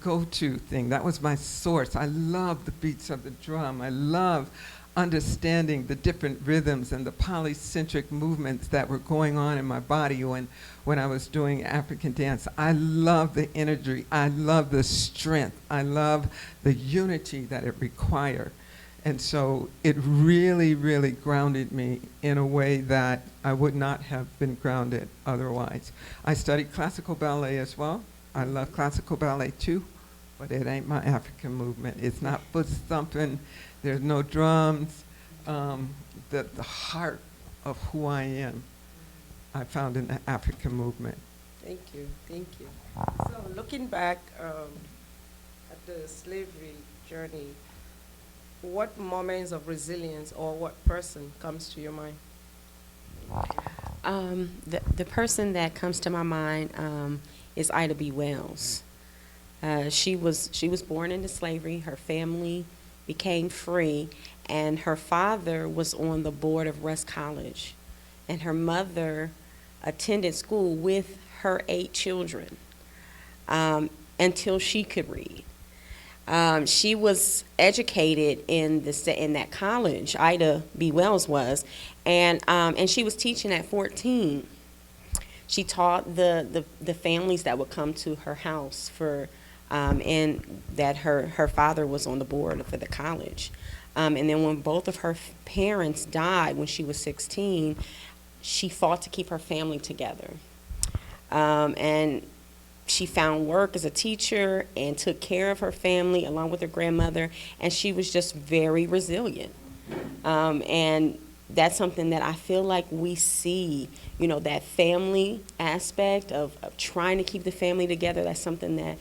go-to thing. That was my source. I love the beats of the drum. I love understanding the different rhythms and the polycentric movements that were going on in my body when I was doing African dance. I love the energy. I love the strength. I love the unity that it required. And so it really, really grounded me in a way that I would not have been grounded otherwise. I studied classical ballet as well. I love classical ballet too, but it ain't my African movement. It's not foot thumping. There's no drums. The heart of who I am, I found in the African movement. Thank you, thank you. So looking back at the slavery journey, what moments of resilience or what person comes to your mind? The person that comes to my mind is Ida B. Wells. She was born into slavery. Her family became free, and her father was on the board of Rusk College, and her mother attended school with her 8 children until she could read. She was educated in that college. Ida B. Wells was, and she was teaching at 14. She taught the families that would come to her house and that her father was on the board for the college. And then when both of her parents died when she was 16, she fought to keep her family together. And she found work as a teacher and took care of her family along with her grandmother, and she was just very resilient. And that's something that I feel like we see, that family aspect of trying to keep the family together. That's something that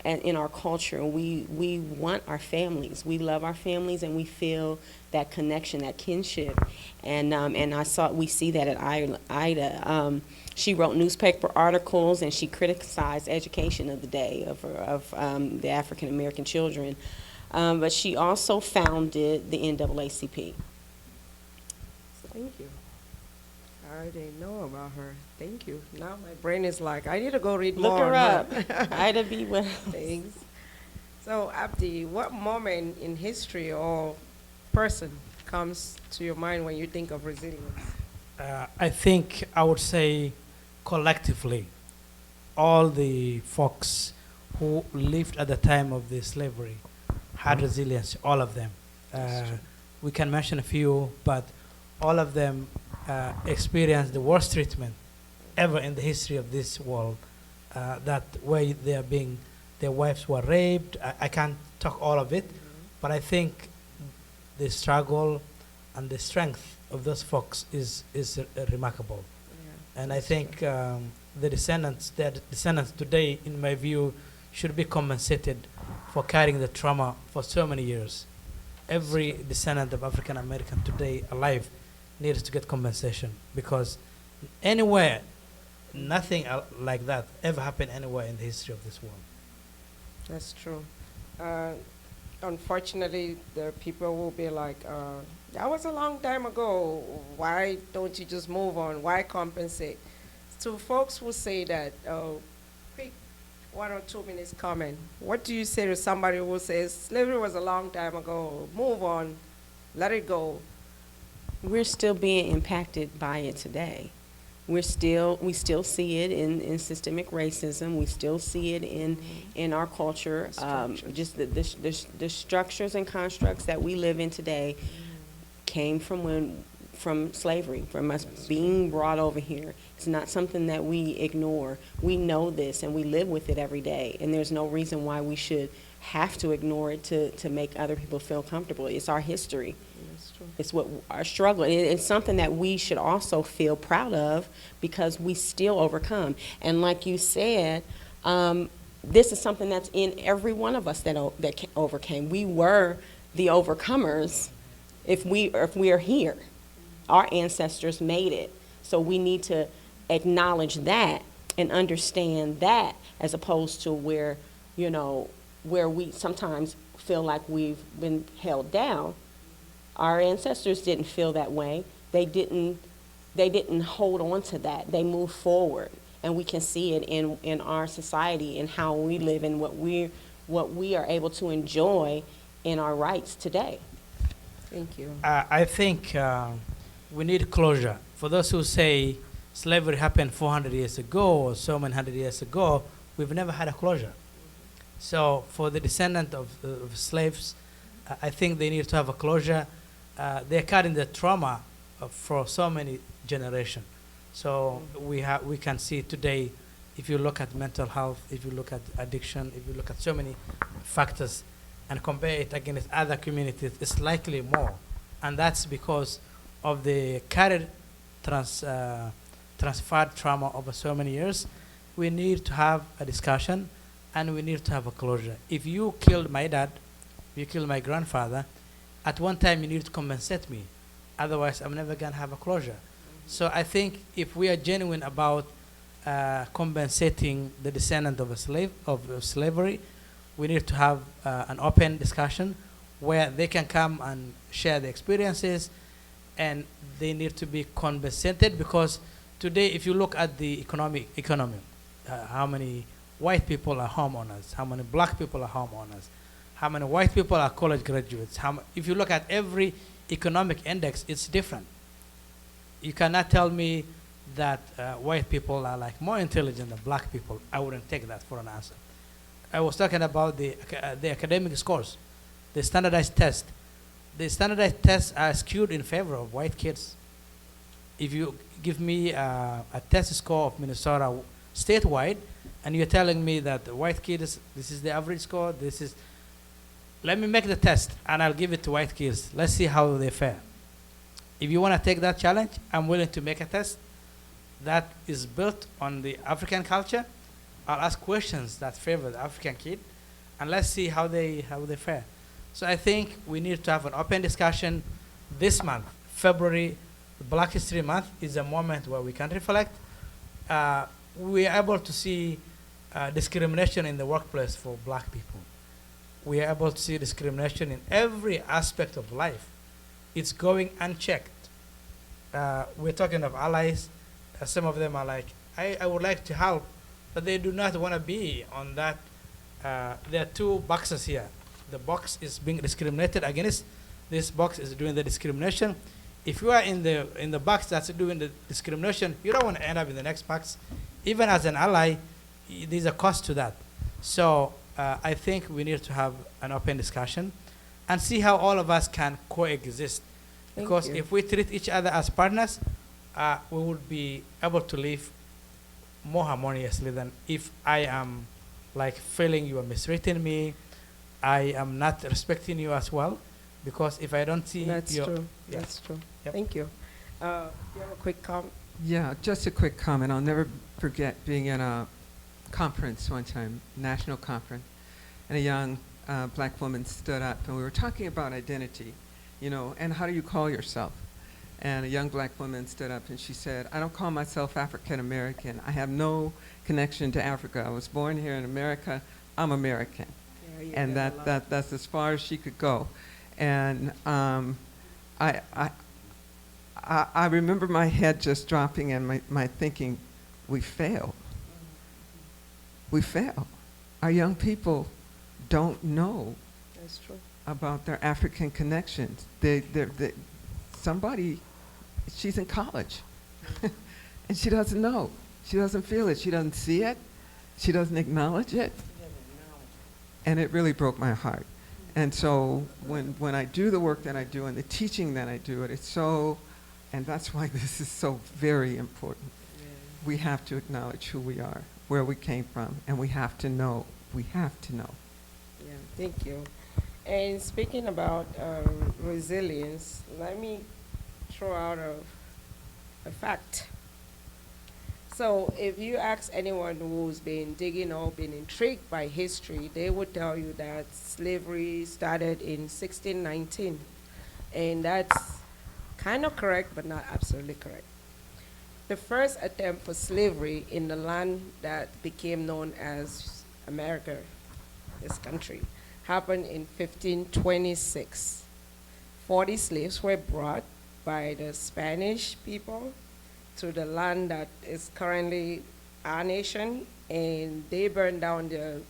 in our culture, we want our families. We love our families, and we feel that connection, that kinship. And we see that at Ida. She wrote newspaper articles, and she criticized education of the day of the African American children. But she also founded the NAACP. Thank you. I didn't know about her. Thank you. Now my brain is like, I need to go read Look more. her up. Ida B. Wells. Thanks. So, Abdi, what moment in history or person comes to your mind when you think of resilience? I think I would say collectively, all the folks who lived at the time of the slavery had resilience, all of them. We can mention a few, but all of them experienced the worst treatment ever in the history of this world. That way their wives were raped. I can't talk all of it, but I think the struggle and the strength of those folks is remarkable. Yeah, and I think the descendants today, in my view, should be compensated for carrying the trauma for so many years. Every descendant of African American today alive needs to get compensation, because anywhere, nothing like that ever happened anywhere in the history of this world. That's true. Unfortunately, the people will be like, that was a long time ago. Why don't you just move on? Why compensate? So folks will say that, quick 1 or 2 minutes comment. What do you say to somebody who says, slavery was a long time ago, move on, let it go? We're still being impacted by it today. We still see it in systemic racism. We still see it in our culture. Just the structures and constructs that we live in today came from slavery, from us being brought over here. It's not something that we ignore. We know this, and we live with it every day. And there's no reason why we should have to ignore it to make other people feel comfortable. It's our history. It's what our struggle. It's something that we should also feel proud of, because we still overcome. And like you said, this is something that's in every one of us that overcame. We were the overcomers. If we are here, our ancestors made it. So we need to acknowledge that and understand that, as opposed to where we sometimes feel like we've been held down. Our ancestors didn't feel that way. They didn't hold on to that. They moved forward, and we can see it in our society and how we live and what we are able to enjoy in our rights today. Thank you. I think we need closure. For those who say slavery happened 400 years ago or so many hundred years ago, we've never had a closure. So for the descendant of slaves, I think they need to have a closure. They're carrying the trauma for so many generations. So we can see today, if you look at mental health, if you look at addiction, if you look at so many factors and compare it against other communities, it's likely more. And that's because of the carried transferred trauma over so many years. We need to have a discussion, and we need to have a closure. If you killed my dad, you killed my grandfather, at one time you need to compensate me. Otherwise, I'm never going to have a closure. So I think if we are genuine about compensating the descendant of slavery, we need to have an open discussion where they can come and share their experiences, and they need to be compensated, because today, if you look at the economy, how many white people are homeowners, how many black people are homeowners, how many white people are college graduates. If you look at every economic index, it's different. You cannot tell me that white people are like more intelligent than black people. I wouldn't take that for an answer. I was talking about the academic scores, the standardized test. The standardized tests are skewed in favor of white kids. If you give me a test score of Minnesota statewide, and you're telling me that the white kids, this is the average score, let me make the test, and I'll give it to white kids. Let's see how they fare. If you want to take that challenge, I'm willing to make a test that is built on the African culture. I'll ask questions that favor the African kid, and let's see how they fare. So I think we need to have an open discussion this month. February, Black History Month, is a moment where we can reflect. We are able to see discrimination in the workplace for black people. We are able to see discrimination in every aspect of life. It's going unchecked. We're talking of allies. Some of them are like, I would like to help, but they do not want to be on that. There are two boxes here. The box is being discriminated against. This box is doing the discrimination. If you are in the box that's doing the discrimination, you don't want to end up in the next box. Even as an ally, there's a cost to that. So I think we need to have an open discussion and see how all of us can coexist. Because if we treat each other as partners, we would be able to live more harmoniously than if I am like feeling you are mistreating me, I am not respecting you as well. Because if I don't see That's your... true. Yeah. That's true. Yep. Thank you. You have a quick comment? Yeah, just a quick comment. I'll never forget being in a conference one time, national conference, and a young black woman stood up, and we were talking about identity, and how do you call yourself? And a young black woman stood up and she said, I don't call myself African American. I have no connection to Africa. I was born here in America. I'm American. Yeah, and that's as far as she could go. And I remember my head just dropping and my thinking, we failed. We failed. Our young people don't know That's true. about their African connections. She's in college, and she doesn't know. She doesn't feel it. She doesn't see it. She doesn't acknowledge it. And it really broke my heart. And so when I do the work that I do and the teaching that I do, it's so, and that's why this is so very important. Yeah. We have to acknowledge who we are, where we came from, and we have to know. We have to know. Yeah, thank you. And speaking about resilience, let me throw out a fact. So if you ask anyone who's been digging or been intrigued by history, they would tell you that slavery started in 1619. And that's kind of correct, but not absolutely correct. The first attempt for slavery in the land that became known as America, this country, happened in 1526. 40 slaves were brought by the Spanish people to the land that is currently our nation, and they burned down the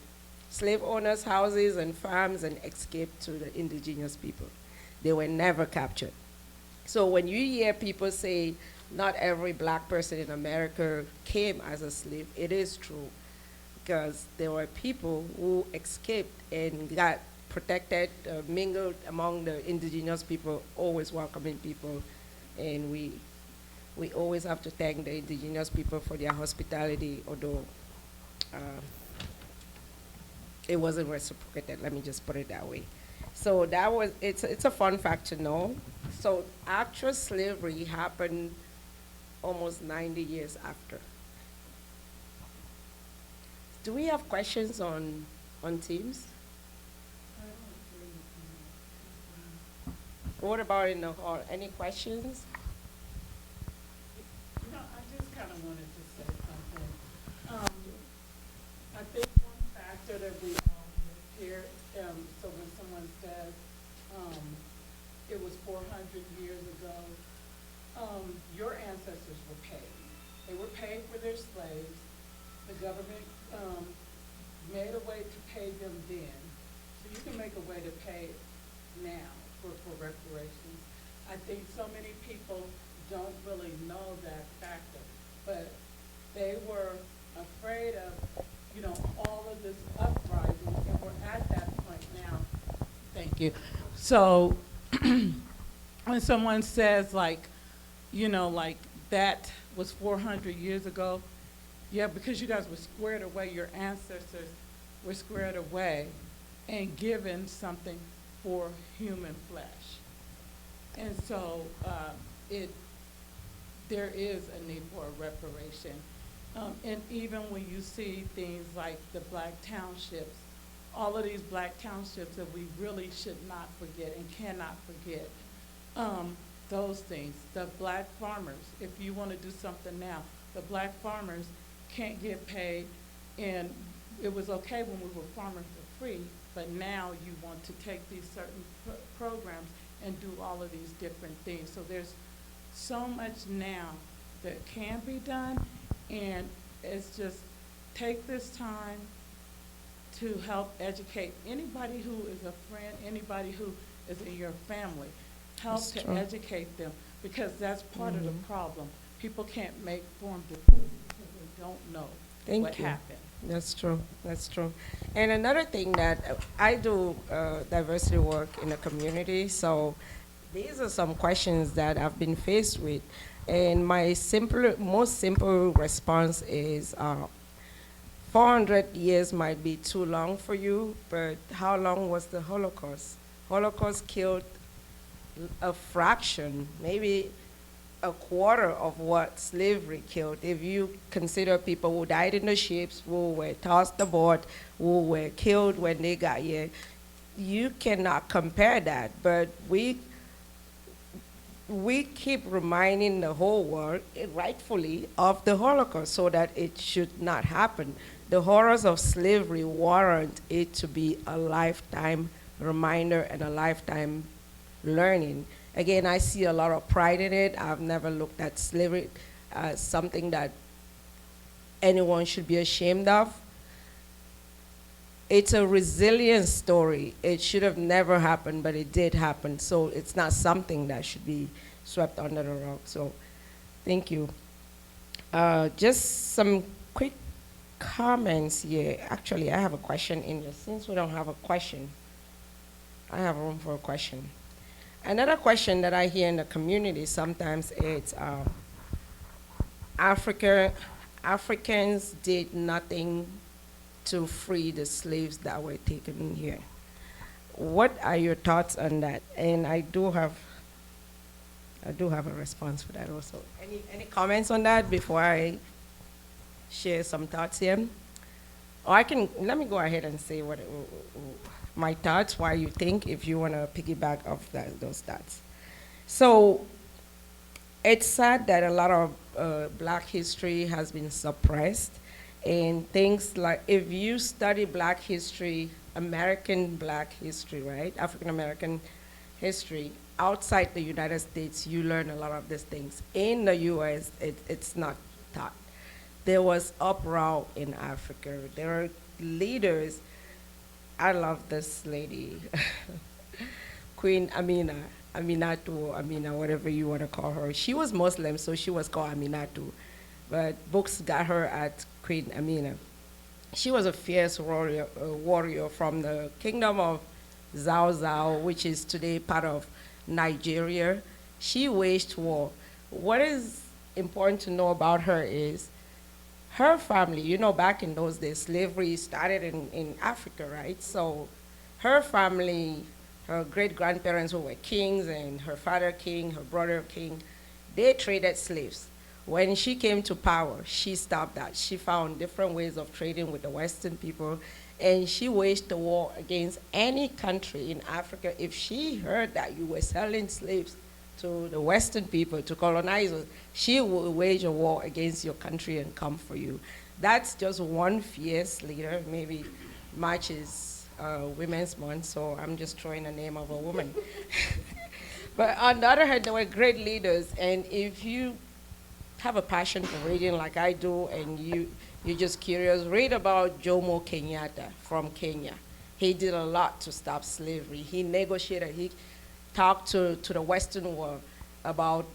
slave owners' houses and farms and escaped to the indigenous people. They were never captured. So when you hear people say not every black person in America came as a slave, it is true, because there were people who escaped and got protected, mingled among the indigenous people, always welcoming people, and we always have to thank the indigenous people for their hospitality, although it wasn't reciprocated, let me just put it that way. So it's a fun fact to know. So actual slavery happened almost 90 years after. Do we have questions on Teams? What about in the hall? Any questions? I just kind of wanted to say something. I think one factor that we all live here, so when someone says it was 400 years ago, your ancestors were paid. They were paid for their slaves. The government made a way to pay them then. you can make a way to pay now for reparations. I think so many people don't really know that factor, but they were afraid of, you know, all of this uprising, and we're at that point now. Thank you. So when someone says like, you know, like that was 400 years ago, yeah, because you guys were squared away, your ancestors were squared away and given something for human flesh. And so there is a need for a reparation. And even when you see things like the black townships, all of these black townships that we really should not forget and cannot forget, those things. The black farmers, if you want to do something now, the black farmers can't get paid, and it was okay when we were farming for free, but now you want to take these certain programs and do all of these different things. So there's so much now that can be done, and it's just take this time to help educate anybody who is a friend, anybody who is in your family. Help That's to true. educate them, because that's part of the Mhm. problem. People can't make informed decisions because they don't know Thank what you. happened. That's true. That's true. And another thing that I do diversity work in the community, so these are some questions that I've been faced with, and my most simple response is 400 years might be too long for you, but how long was the Holocaust? Holocaust killed a fraction, maybe a quarter of what slavery killed. If you consider people who died in the ships, who were tossed aboard, who were killed when they got here, you cannot compare that. But we keep reminding the whole world, rightfully, of the Holocaust so that it should not happen. The horrors of slavery warrant it to be a lifetime reminder and a lifetime learning. Again, I see a lot of pride in it. I've never looked at slavery as something that anyone should be ashamed of. It's a resilience story. It should have never happened, but it did happen. So it's not something that should be swept under the rug. So thank you. Just some quick comments here. Actually, I have a question in here. Since we don't have a question, I have room for a question. Another question that I hear in the community sometimes is Africans did nothing to free the slaves that were taken in here. What are your thoughts on that? And I do have a response for that also. Any comments on that before I share some thoughts here? Or let me go ahead and say my thoughts, why you think, if you want to piggyback off those thoughts. So it's sad that a lot of black history has been suppressed, and things like, if you study black history, American black history, right, African American history, outside the United States, you learn a lot of these things. In the US, it's not taught. There was uproar in Africa. There are leaders. I love this lady, Queen Amina, whatever you want to call her. She was Muslim, so she was called Aminatu, but books got her at Queen Amina. She was a fierce warrior from the kingdom of Zhao Zhao, which is today part of Nigeria. She waged war. What is important to know about her is her family. You know, back in those days, slavery started in Africa, right? So her family, her great-grandparents who were kings, and her father king, her brother king, they traded slaves. When she came to power, she stopped that. She found different ways of trading with the Western people, and she waged a war against any country in Africa. If she heard that you were selling slaves to the Western people, to colonizers, she will wage a war against your country and come for you. That's just one fierce leader. Maybe March is Women's Month, so I'm just throwing the name of a woman. But on the other hand, there were great leaders, and if you have a passion for reading like I do, and you're just curious, read about Jomo Kenyatta from Kenya. He did a lot to stop slavery. He negotiated. He talked to the Western world about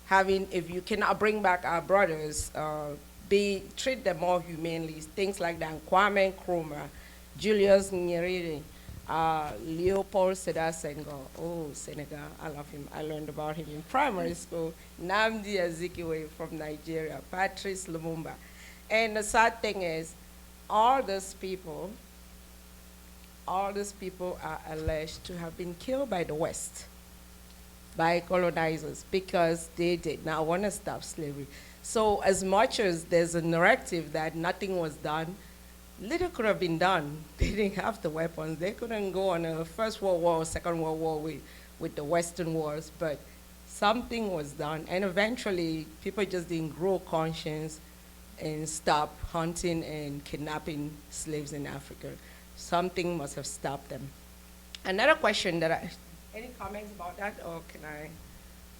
having, if you cannot bring back our brothers, treat them more humanely, things like that. Kwame Nkrumah, Julius Nyerere, Leopold Sedar Senghor, oh, Senegal, I love him. I learned about him in primary school. Nnamdi Azikiwe from Nigeria, Patrice Lumumba. And the sad thing is, all these people are alleged to have been killed by the West, by colonizers, because they did not want to stop slavery. So as much as there's a narrative that nothing was done, little could have been done. They didn't have the weapons. They couldn't go on a First World War, Second World War with the Western wars, but something was done. And eventually, people just didn't grow conscience and stop hunting and kidnapping slaves in Africa. Something must have stopped them. Another question any comments about that, or can I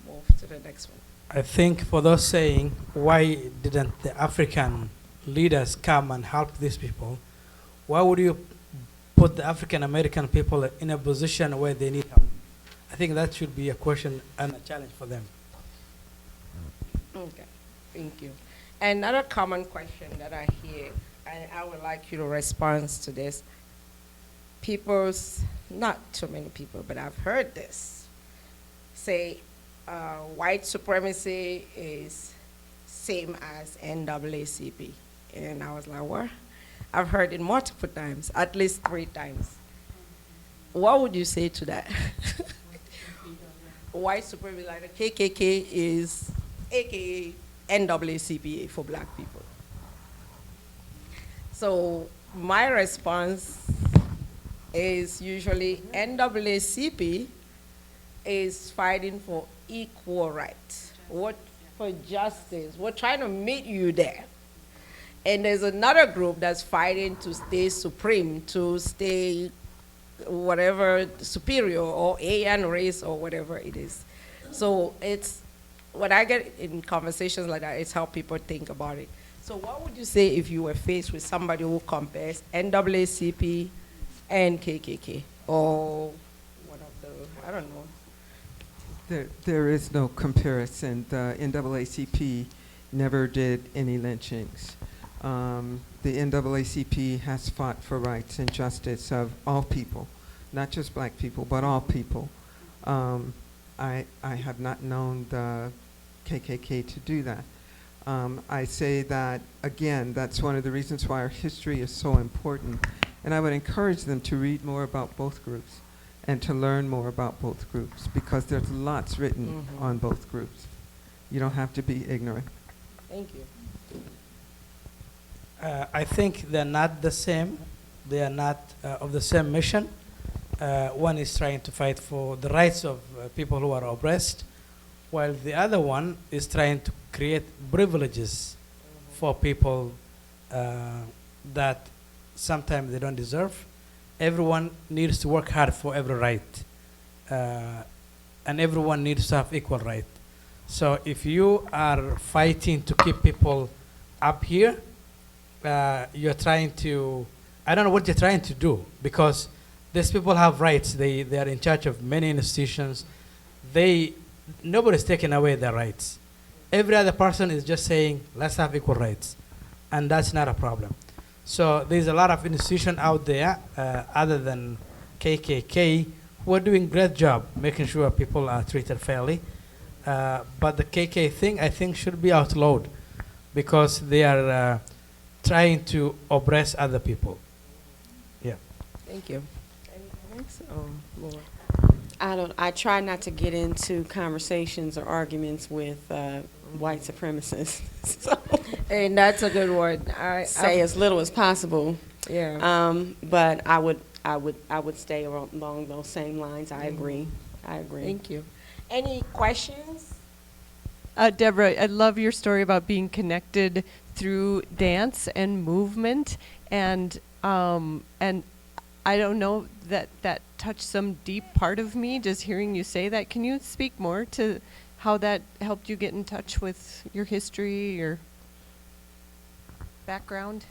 move to the next one? I think for those saying, why didn't the African leaders come and help these people? Why would you put the African American people in a position where they need help? I think that should be a question and a challenge for them. Okay, thank you. Another common question that I hear, and I would like you to respond to this. Not too many people, but I've heard this, say white supremacy is same as NAACP. And I was like, what? I've heard it multiple times, at least 3 times. What would you say to that? White supremacy, like the KKK is AKA NAACP for black people. So my response is usually NAACP is fighting for equal rights, for justice. We're trying to meet you there. And there's another group that's fighting to stay supreme, to stay whatever superior or AN race or whatever it is. So it's, what I get in conversations like that, it's how people think about it. So what would you say if you were faced with somebody who compares NAACP and KKK, or one of the, I don't know. There is no comparison. The NAACP never did any lynchings. The NAACP has fought for rights and justice of all people, not just black people, but all people. I have not known the KKK to do that. I say that, again, that's one of the reasons why our history is so important. And I would encourage them to read more about both groups and to learn more about both groups, because there's lots written on both groups. You don't have to be ignorant. Thank you. I think they're not the same. They are not of the same mission. One is trying to fight for the rights of people who are oppressed, while the other one is trying to create privileges for people that sometimes they don't deserve. Everyone needs to work hard for every right, and everyone needs to have equal right. So if you are fighting to keep people up here, you're trying to, I don't know what you're trying to do, because these people have rights. They are in charge of many institutions. Nobody's taking away their rights. Every other person is just saying, let's have equal rights. And that's not a problem. So there's a lot of institutions out there, other than KKK, who are doing a great job making sure people are treated fairly. But the KK thing, I think, should be outlawed, because they are trying to oppress other people. Yeah. Thank you. Any comments or more? I try not to get into conversations or arguments with white supremacists. So And that's a good one. say as little as possible. Yeah. But I would stay along those same lines. I agree. Thank you. Any questions? Deborah, I love your story about being connected through dance and movement, and I don't know, that touched some deep part of me just hearing you say that. Can you speak more to how that helped you get in touch with your history, your background?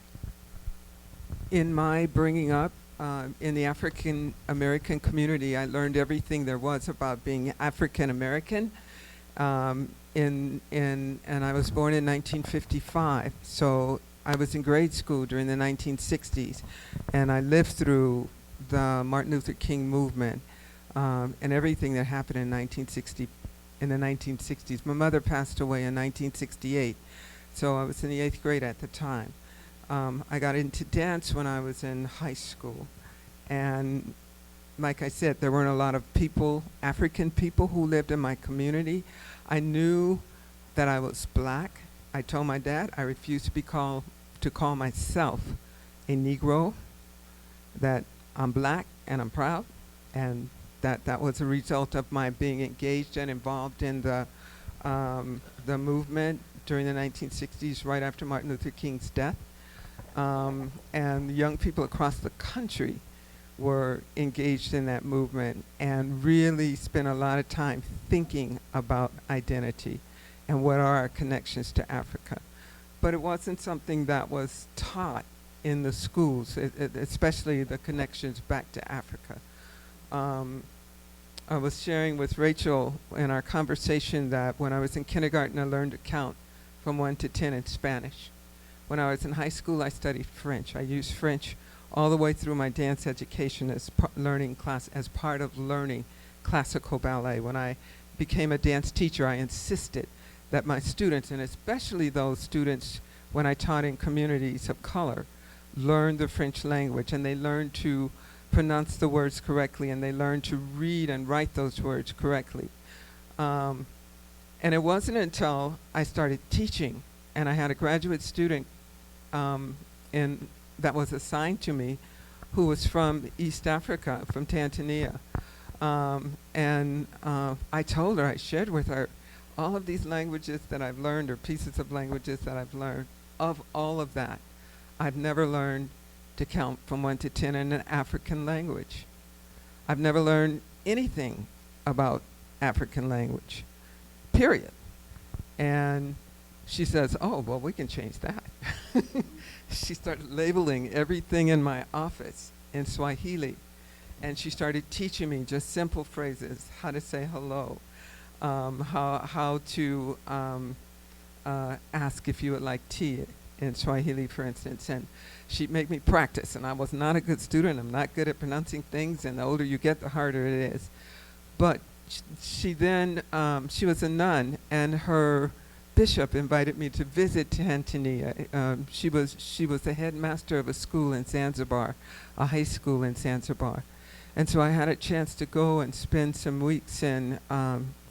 In my bringing up, in the African American community. I learned everything there was about being African American. And I was born in 1955, so I was in grade school during the 1960s, and I lived through the Martin Luther King movement and everything that happened in 1960, in the 1960s. My mother passed away in 1968, so I was in the 8th grade at the time. I got into dance when I was in high school, and like I said, there weren't a lot of people, African people, who lived in my community. I knew that I was black. I told my dad I refused to call myself a Negro, that I'm black and I'm proud, and that was a result of my being engaged and involved in the movement during the 1960s, right after Martin Luther King's death. And young people across the country were engaged in that movement and really spent a lot of time thinking about identity and what are our connections to Africa. But it wasn't something that was taught in the schools, especially the connections back to Africa. I was sharing with Rachel in our conversation that when I was in kindergarten, I learned to count from 1 to 10 in Spanish. When I was in high school, I studied French. I used French all the way through my dance education as part of learning classical ballet. When I became a dance teacher, I insisted that my students, and especially those students when I taught in communities of color, learn the French language, and they learn to pronounce the words correctly, and they learn to read and write those words correctly. And it wasn't until I started teaching, and I had a graduate student that was assigned to me, who was from East Africa, from Tanzania. I told her, I shared with her all of these languages that I've learned, or pieces of languages that I've learned. Of all of that, I've never learned to count from 1 to 10 in an African language. I've never learned anything about African language, period. And she says, oh, well, we can change that. She started labeling everything in my office in Swahili. And she started teaching me just simple phrases, how to say hello, how to ask if you would like tea in Swahili, for instance. And she'd make me practice. And I was not a good student. I'm not good at pronouncing things. And the older you get, the harder it is. But she then, she was a nun, and her bishop invited me to visit Tanzania. She was the headmaster of a school in Zanzibar, a high school in Zanzibar. And so I had a chance to go and spend some weeks in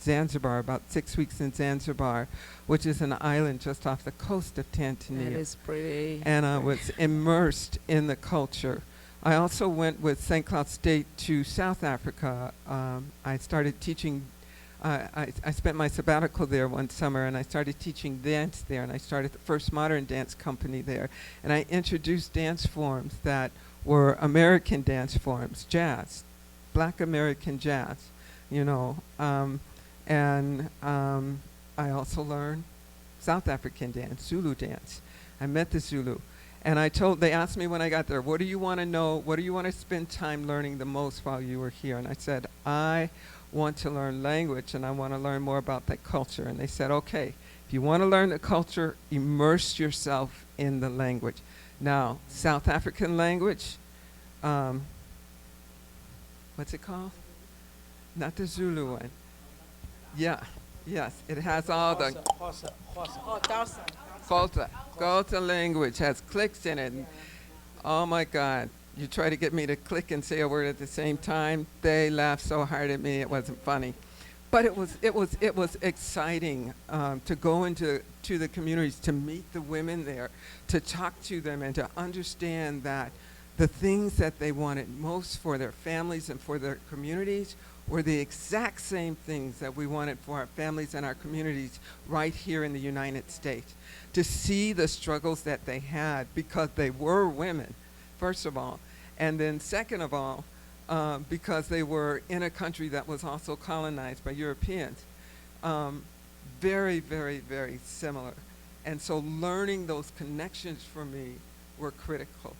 Zanzibar, about 6 weeks in Zanzibar, which is an island just off the coast of Tanzania. That is pretty. And I was immersed in the culture. I also went with St. Cloud State to South Africa. I started teaching. I spent my sabbatical there one summer, and I started teaching dance there, and I started the first modern dance company there. And I introduced dance forms that were American dance forms, jazz, black American jazz, you know. I also learned South African dance, Zulu dance. I met the Zulu. And they asked me when I got there, what do you want to know? What do you want to spend time learning the most while you were here? And I said, I want to learn language, and I want to learn more about that culture. And they said, okay, if you want to learn the culture, immerse yourself in the language. Now, South African language, what's it called? Not the Zulu one. Yeah, yes, it has all the Xhosa language has clicks in it. Oh my God. You try to get me to click and say a word at the same time. They laughed so hard at me, it wasn't funny. But it was exciting to go into the communities, to meet the women there, to talk to them, and to understand that the things that they wanted most for their families and for their communities were the exact same things that we wanted for our families and our communities right here in the United States. To see the struggles that they had because they were women, first of all, and then second of all, because they were in a country that was also colonized by Europeans. Very, very, very similar. And so learning those connections for me were critical.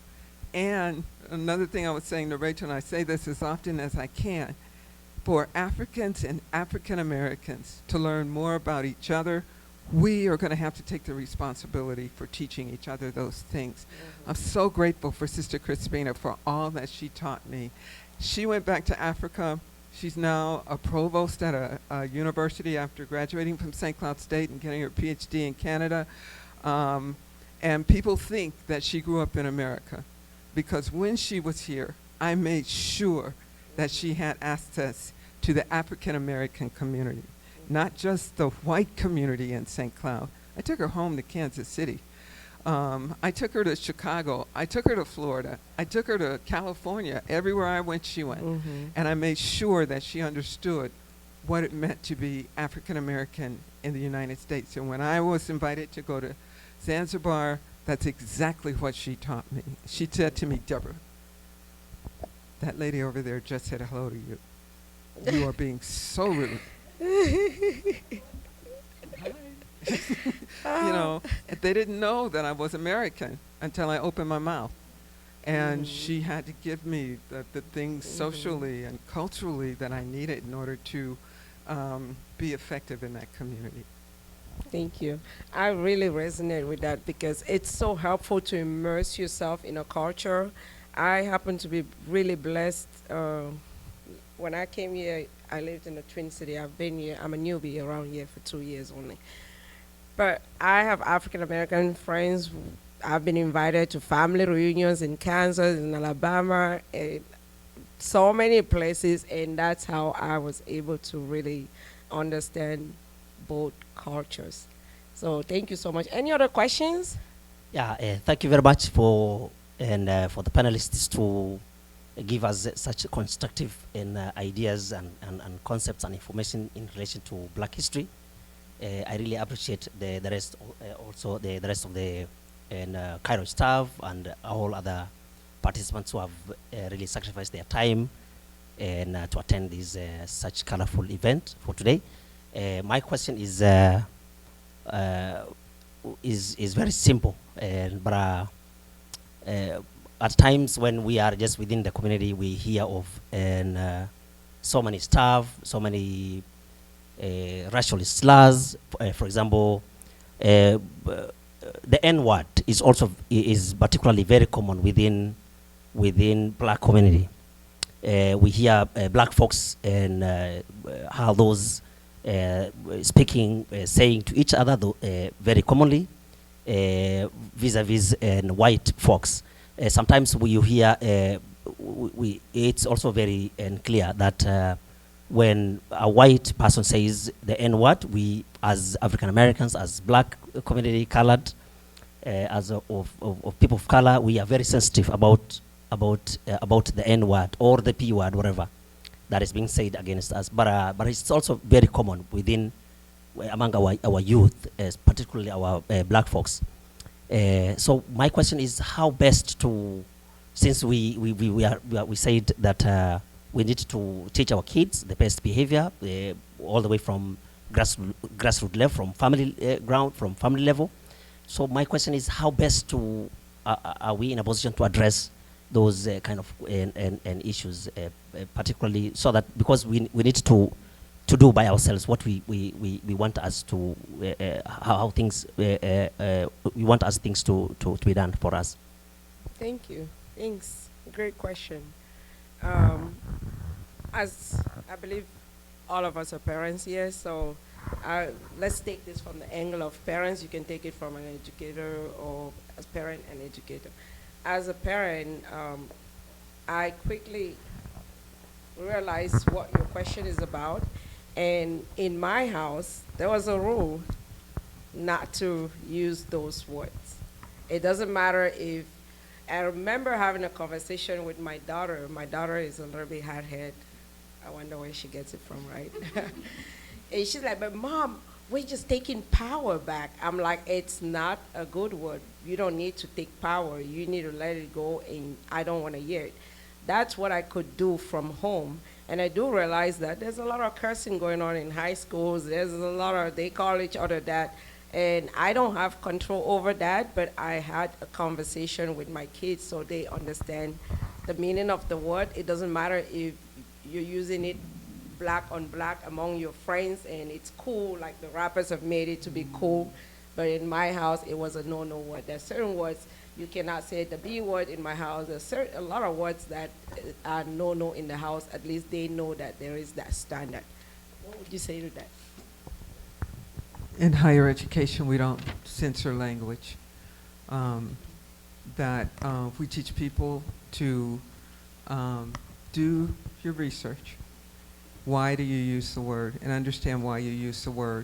And another thing I was saying to Rachel, and I say this as often as I can, for Africans and African Americans to learn more about each other, we are going to have to take the responsibility for teaching each other those things. I'm so grateful for Sister Crispina for all that she taught me. She went back to Africa. She's now a provost at a university after graduating from St. Cloud State and getting her PhD in Canada. And people think that she grew up in America because when she was here, I made sure that she had access to the African American community, not just the white community in St. Cloud. I took her home to Kansas City. I took her to Chicago. I took her to Florida. I took her to California. Everywhere I went, she went. And I made sure that she understood what it meant to be African American in the United States. And when I was invited to go to Zanzibar, that's exactly what she taught me. She said to me, Deborah, that lady over there just said hello to you. You are being so rude. You know, they didn't know that I was American until I opened my mouth. And she had to give me the things socially and culturally that I needed in order to be effective in that community. Thank you. I really resonate with that because it's so helpful to immerse yourself in a culture. I happen to be really blessed. When I came here, I lived in the Twin City. I've been here. I'm a newbie around here for 2 years only. But I have African American friends. I've been invited to family reunions in Kansas, in Alabama, and so many places, and that's how I was able to really understand both cultures. So thank you so much. Any other questions? Yeah, thank you very much for the panelists to give us such constructive ideas and concepts and information in relation to Black history. I really appreciate the rest, also the rest of the Cairo staff and all other participants who have really sacrificed their time and to attend this such colorful event for today. My question is very simple, but at times when we are just within the community, we hear of so many stuff, so many racial slurs. For example, the N-word is also particularly very common within Black community. We hear Black folks and how those speaking, saying to each other very commonly vis-a-vis white folks. Sometimes you hear, it's also very clear that when a white person says the N-word, we as African Americans, as Black community, colored, as of people of color, we are very sensitive about the N-word or the P-word, whatever that is being said against us. But it's also very common among our youth, particularly our Black folks. So my question is how best to, since we said that we need to teach our kids the best behavior all the way from grassroots level, from family from family level. So my question is how best to are we in a position to address those kind of issues, particularly so that because we need to do by ourselves what we want us to how things we want us things to be done for us. Thank you. Thanks. Great question. As I believe all of us are parents here, so let's take this from the angle of parents. You can take it from an educator or as parent and educator. As a parent, I quickly realized what your question is about. And in my house, there was a rule not to use those words. It doesn't matter if, I remember having a conversation with my daughter. My daughter is a little bit hard-headed. I wonder where she gets it from, right? And she's like, but Mom, we're just taking power back. I'm like, it's not a good word. You don't need to take power. You need to let it go, and I don't want to hear it. That's what I could do from home. And I do realize that there's a lot of cursing going on in high schools. There's a lot of, they call each other that. And I don't have control over that, but I had a conversation with my kids so they understand the meaning of the word. It doesn't matter if you're using it black on black among your friends and it's cool, like the rappers have made it to be cool. But in my house, it was a no-no word. There's certain words you cannot say the B word in my house. There's a lot of words that are no-no in the house. At least they know that there is that standard. What would you say to that? In higher education, we don't censor language. We teach people to do your research. Why do you use the word? And understand why you use the word.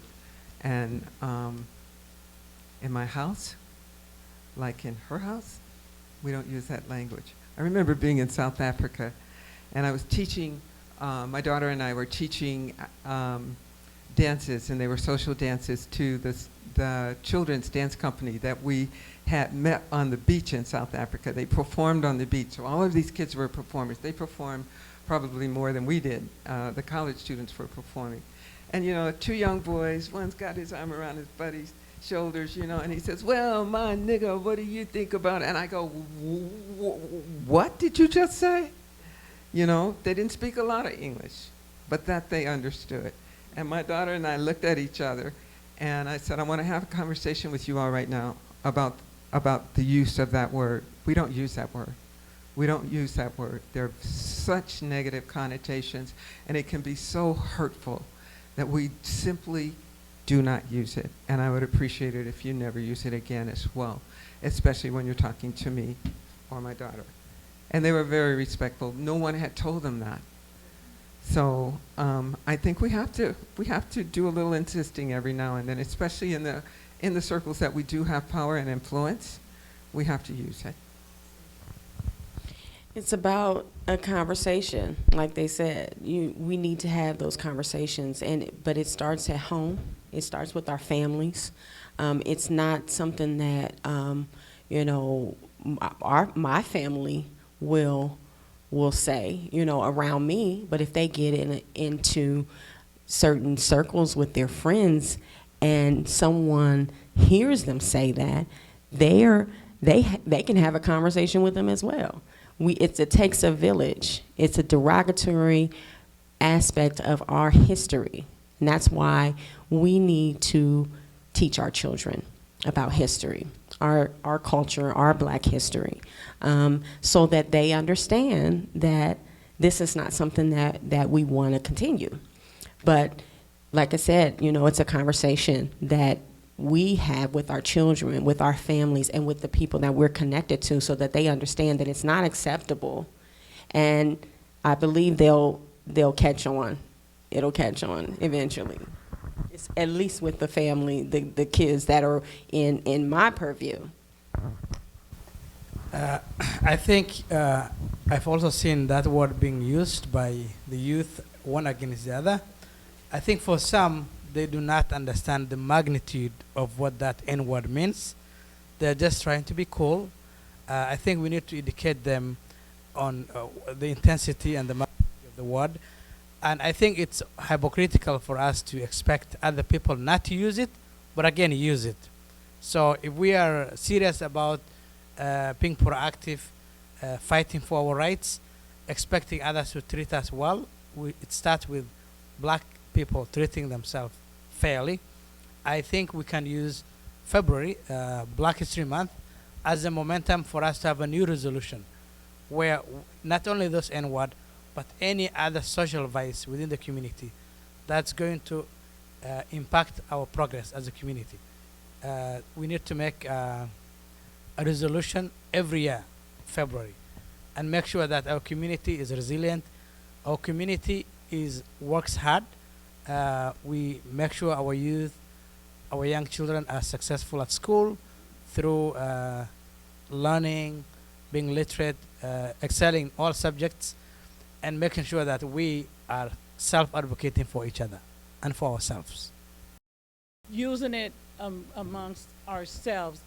And in my house, like in her house, we don't use that language. I remember being in South Africa, and I was teaching, my daughter and I were teaching dances, and they were social dances to the children's dance company that we had met on the beach in South Africa. They performed on the beach. So all of these kids were performers. They performed probably more than we did. The college students were performing. And, you know, two young boys, one's got his arm around his buddy's shoulders, you know, and he says, well, my nigga, what do you think about it? And I go, what did you just say? You know, they didn't speak a lot of English, but that they understood. And my daughter and I looked at each other, and I said, I want to have a conversation with you all right now about the use of that word. We don't use that word. We don't use that word. There are such negative connotations, and it can be so hurtful that we simply do not use it. And I would appreciate it if you never use it again as well, especially when you're talking to me or my daughter. And they were very respectful. No one had told them that. So I think we have to do a little insisting every now and then, especially in the circles that we do have power and influence. We have to use it. It's about a conversation, like they said. We need to have those conversations, but it starts at home. It starts with our families. It's not something that my family will say, around me. But if they get into certain circles with their friends, and someone hears them say that, they can have a conversation with them as well. It takes a village. It's a derogatory aspect of our history. And that's why we need to teach our children about history, our culture, our Black history, so that they understand that this is not something that we want to continue. But like I said, it's a conversation that we have with our children, with our families, and with the people that we're connected to, so that they understand that it's not acceptable. And I believe they'll catch on. It'll catch on eventually. It's at least with the family, the kids that are in my purview. I think I've also seen that word being used by the youth one against the other. I think for some, they do not understand the magnitude of what that N-word means. They're just trying to be cool. I think we need to educate them on the intensity and the magnitude of the word. And I think it's hypocritical for us to expect other people not to use it, but again, use it. So if we are serious about being proactive, fighting for our rights, expecting others to treat us well, it starts with Black people treating themselves fairly. I think we can use February, Black History Month, as a momentum for us to have a new resolution where not only those N-word, but any other social vice within the community that's going to impact our progress as a community. We need to make a resolution every year, February, and make sure that our community is resilient, our community works hard. We make sure our youth, our young children are successful at school through learning, being literate, excelling in all subjects, and making sure that we are self-advocating for each other and for ourselves. Using it amongst ourselves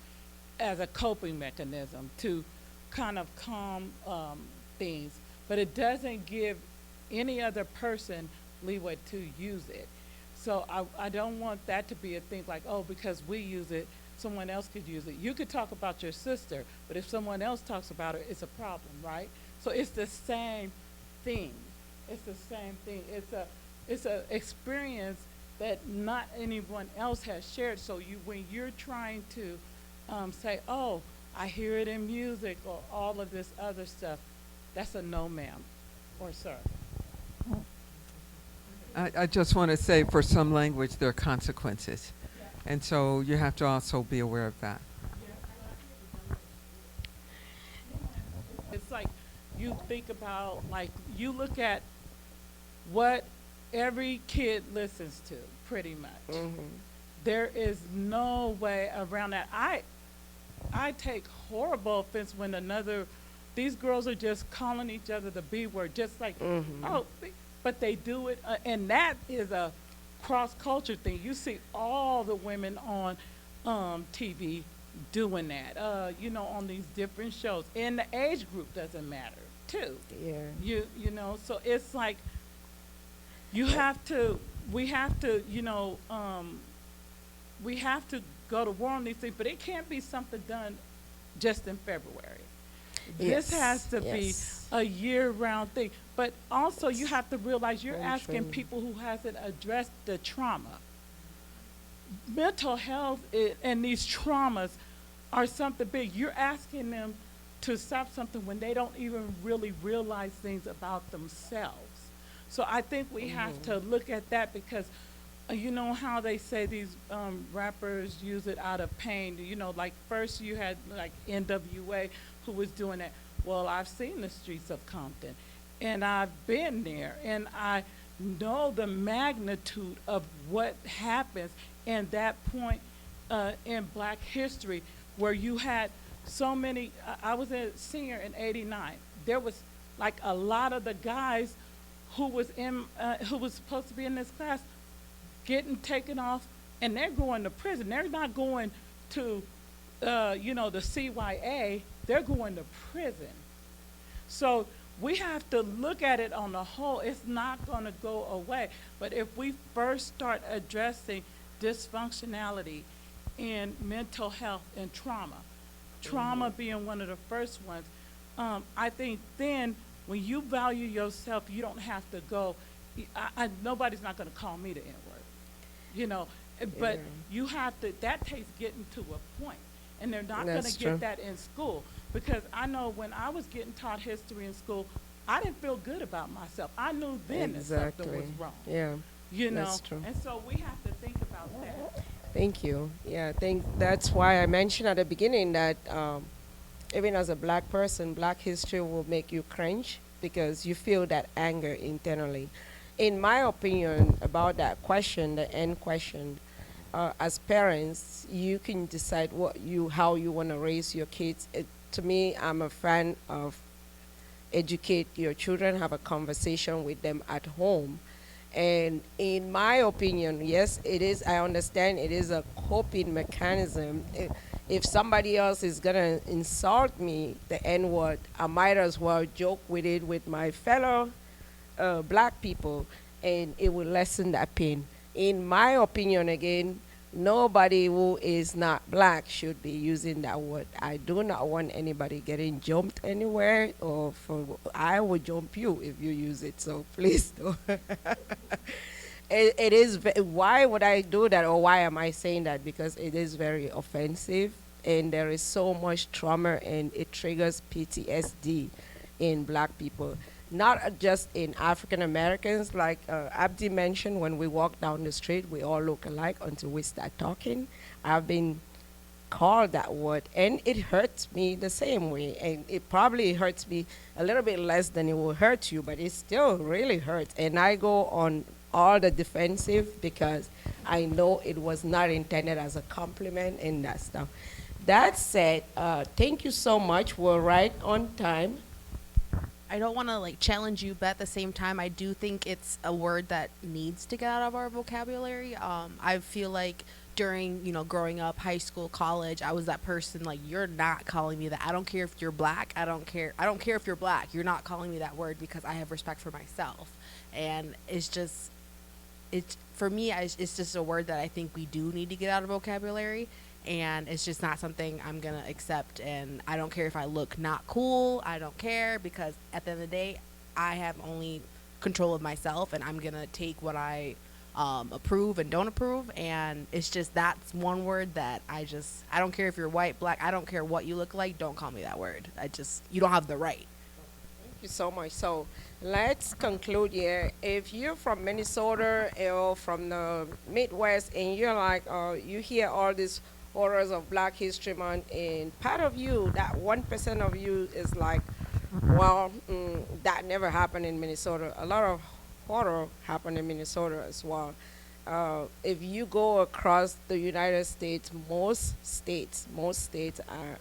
as a coping mechanism to kind of calm things, but it doesn't give any other person leeway to use it. So I don't want that to be a thing like, oh, because we use it, someone else could use it. You could talk about your sister, but if someone else talks about it, it's a problem, right? So it's the same thing. It's the same thing. It's a experience that not anyone else has shared. So when you're trying to say, oh, I hear it in music or all of this other stuff, that's a no, ma'am, or sir. I just want to say for some language there are consequences. And so you have to also be aware of that. It's like you think about, like, you look at what every kid listens to, pretty much. There is no way around that. I take horrible offense when these girls are just calling each other the B word, just like, oh, but they do it, and that is a cross-culture thing. You see all the women on TV doing that, on these different shows. And the age group doesn't matter, too. Yeah. You know, so it's like we have to we have to go to war on these things, but it can't be something done just in February. Yes, This has to be yes. a year-round thing. But also you have to realize you're Very asking true. people who hasn't addressed the trauma. Mental health and these traumas are something big. You're asking them to stop something when they don't even really realize things about themselves. So I think we have to look at that because you know how they say these rappers use it out of pain. You know, like first you had like NWA who was doing that. Well, I've seen the streets of Compton, and I've been there, and I know the magnitude of what happens in that point in Black history, where you had so many. I was a senior in '89. There was like a lot of the guys who was supposed to be in this class getting taken off, and they're going to prison. They're not going to, the CYA. They're going to prison. So we have to look at it on the whole. It's not going to go away. But if we first start addressing dysfunctionality in mental health and trauma being one of the first ones, I think then when you value yourself, you don't have to go. Nobody's not going to call me the N-word, but Yeah. you have to. That takes getting to a point, and they're not going That's to get true. that in school because I know when I was getting taught history in school, I didn't feel good about myself. I knew then that something was wrong. Yeah. You know, That's true. and so we have to think about that. Thank you. Yeah, that's why I mentioned at the beginning that even as a Black person, Black history will make you cringe because you feel that anger internally. In my opinion about that question, the end question, as parents, you can decide how you want to raise your kids. To me, I'm a fan of educate your children, have a conversation with them at home. And in my opinion, yes, it is, I understand it is a coping mechanism. If somebody else is going to insult me, the N-word, I might as well joke with it with my fellow Black people, and it will lessen that pain. In my opinion, again, nobody who is not Black should be using that word. I do not want anybody getting jumped anywhere, I would jump you if you use it, so please don't. It is, why would I do that, or why am I saying that? Because it is very offensive, and there is so much trauma, and it triggers PTSD in Black people. Not just in African Americans, like Abdi mentioned, when we walk down the street, we all look alike until we start talking. I've been called that word, and it hurts me the same way. And it probably hurts me a little bit less than it will hurt you, but it still really hurts. And I go on all the defensive because I know it was not intended as a compliment and that stuff. That said, thank you so much. We're right on time. I don't want to challenge you, but at the same time, I do think it's a word that needs to get out of our vocabulary. I feel like during growing up, high school, college, I was that person you're not calling me that. I don't care if you're Black. I don't care if you're Black. You're not calling me that word because I have respect for myself, and it's it's for me, it's just a word that I think we do need to get out of vocabulary, and it's just not something I'm gonna accept. And I don't care if I look not cool. I don't care, because at the end of the day, I have only control of myself, and I'm gonna take what I approve and don't approve. And it's just, that's one word that I don't care if you're white, black. I don't care what you look like. Don't call me that word. You don't have the right. Thank you so much. So let's conclude here. If you're from Minnesota or from the Midwest and you're like, you hear all these horrors of Black History Month, and part of you, that 1% of you, is like, well, that never happened in Minnesota. A lot of horror happened in Minnesota as well. If you go across the United States, most states are,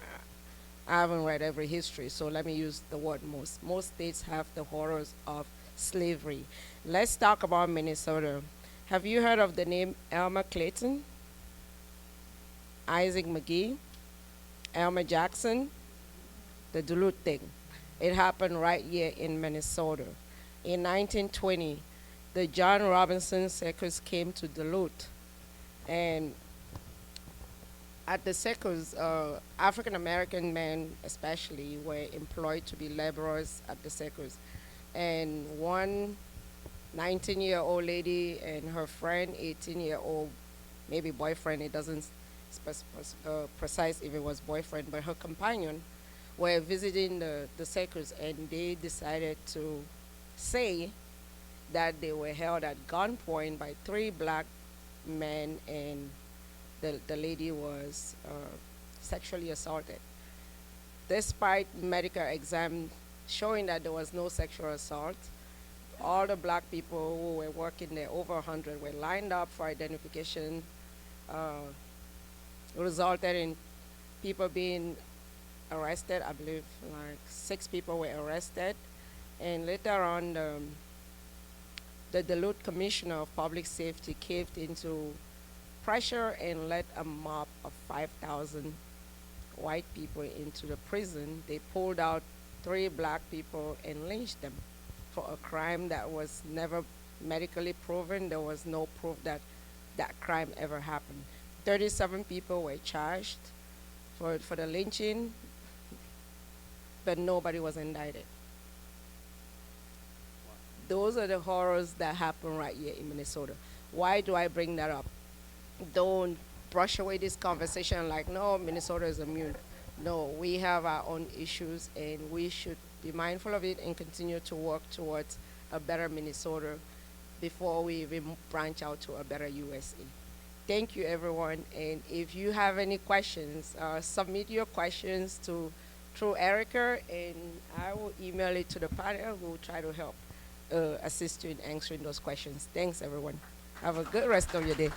I haven't read every history, so let me use the word most. Most states have the horrors of slavery. Let's talk about Minnesota. Have you heard of the name Elmer Clayton, Isaac McGee, Elmer Jackson, the Duluth thing? It happened right here in Minnesota. In 1920, the John Robinson Circus came to Duluth, and at the circus, African American men especially were employed to be laborers at the circus. And one 19-year-old lady and her friend, 18-year-old, maybe boyfriend, it doesn't precise if it was boyfriend, but her companion, were visiting the circus, and they decided to say that they were held at gunpoint by 3 black men, and the lady was sexually assaulted. Despite medical exam showing that there was no sexual assault, all the black people who were working there, over 100, were lined up for identification, resulted in people being arrested. I believe like 6 people were arrested, and later on the Duluth Commissioner of Public Safety caved into pressure and let a mob of 5,000 white people into the prison. They pulled out 3 black people and lynched them for a crime that was never medically proven. There was no proof that that crime ever happened. 37 people were charged for the lynching, but nobody was indicted. Those are the horrors that happen right here in Minnesota. Why do I bring that up? Don't brush away this conversation like, no, Minnesota is immune. No, we have our own issues, and we should be mindful of it and continue to work towards a better Minnesota before we even branch out to a better USA. Thank you, everyone. And if you have any questions, submit your questions through Erica, and I will email it to the panel who will try to help assist you in answering those questions. Thanks, everyone. Have a good rest of your day.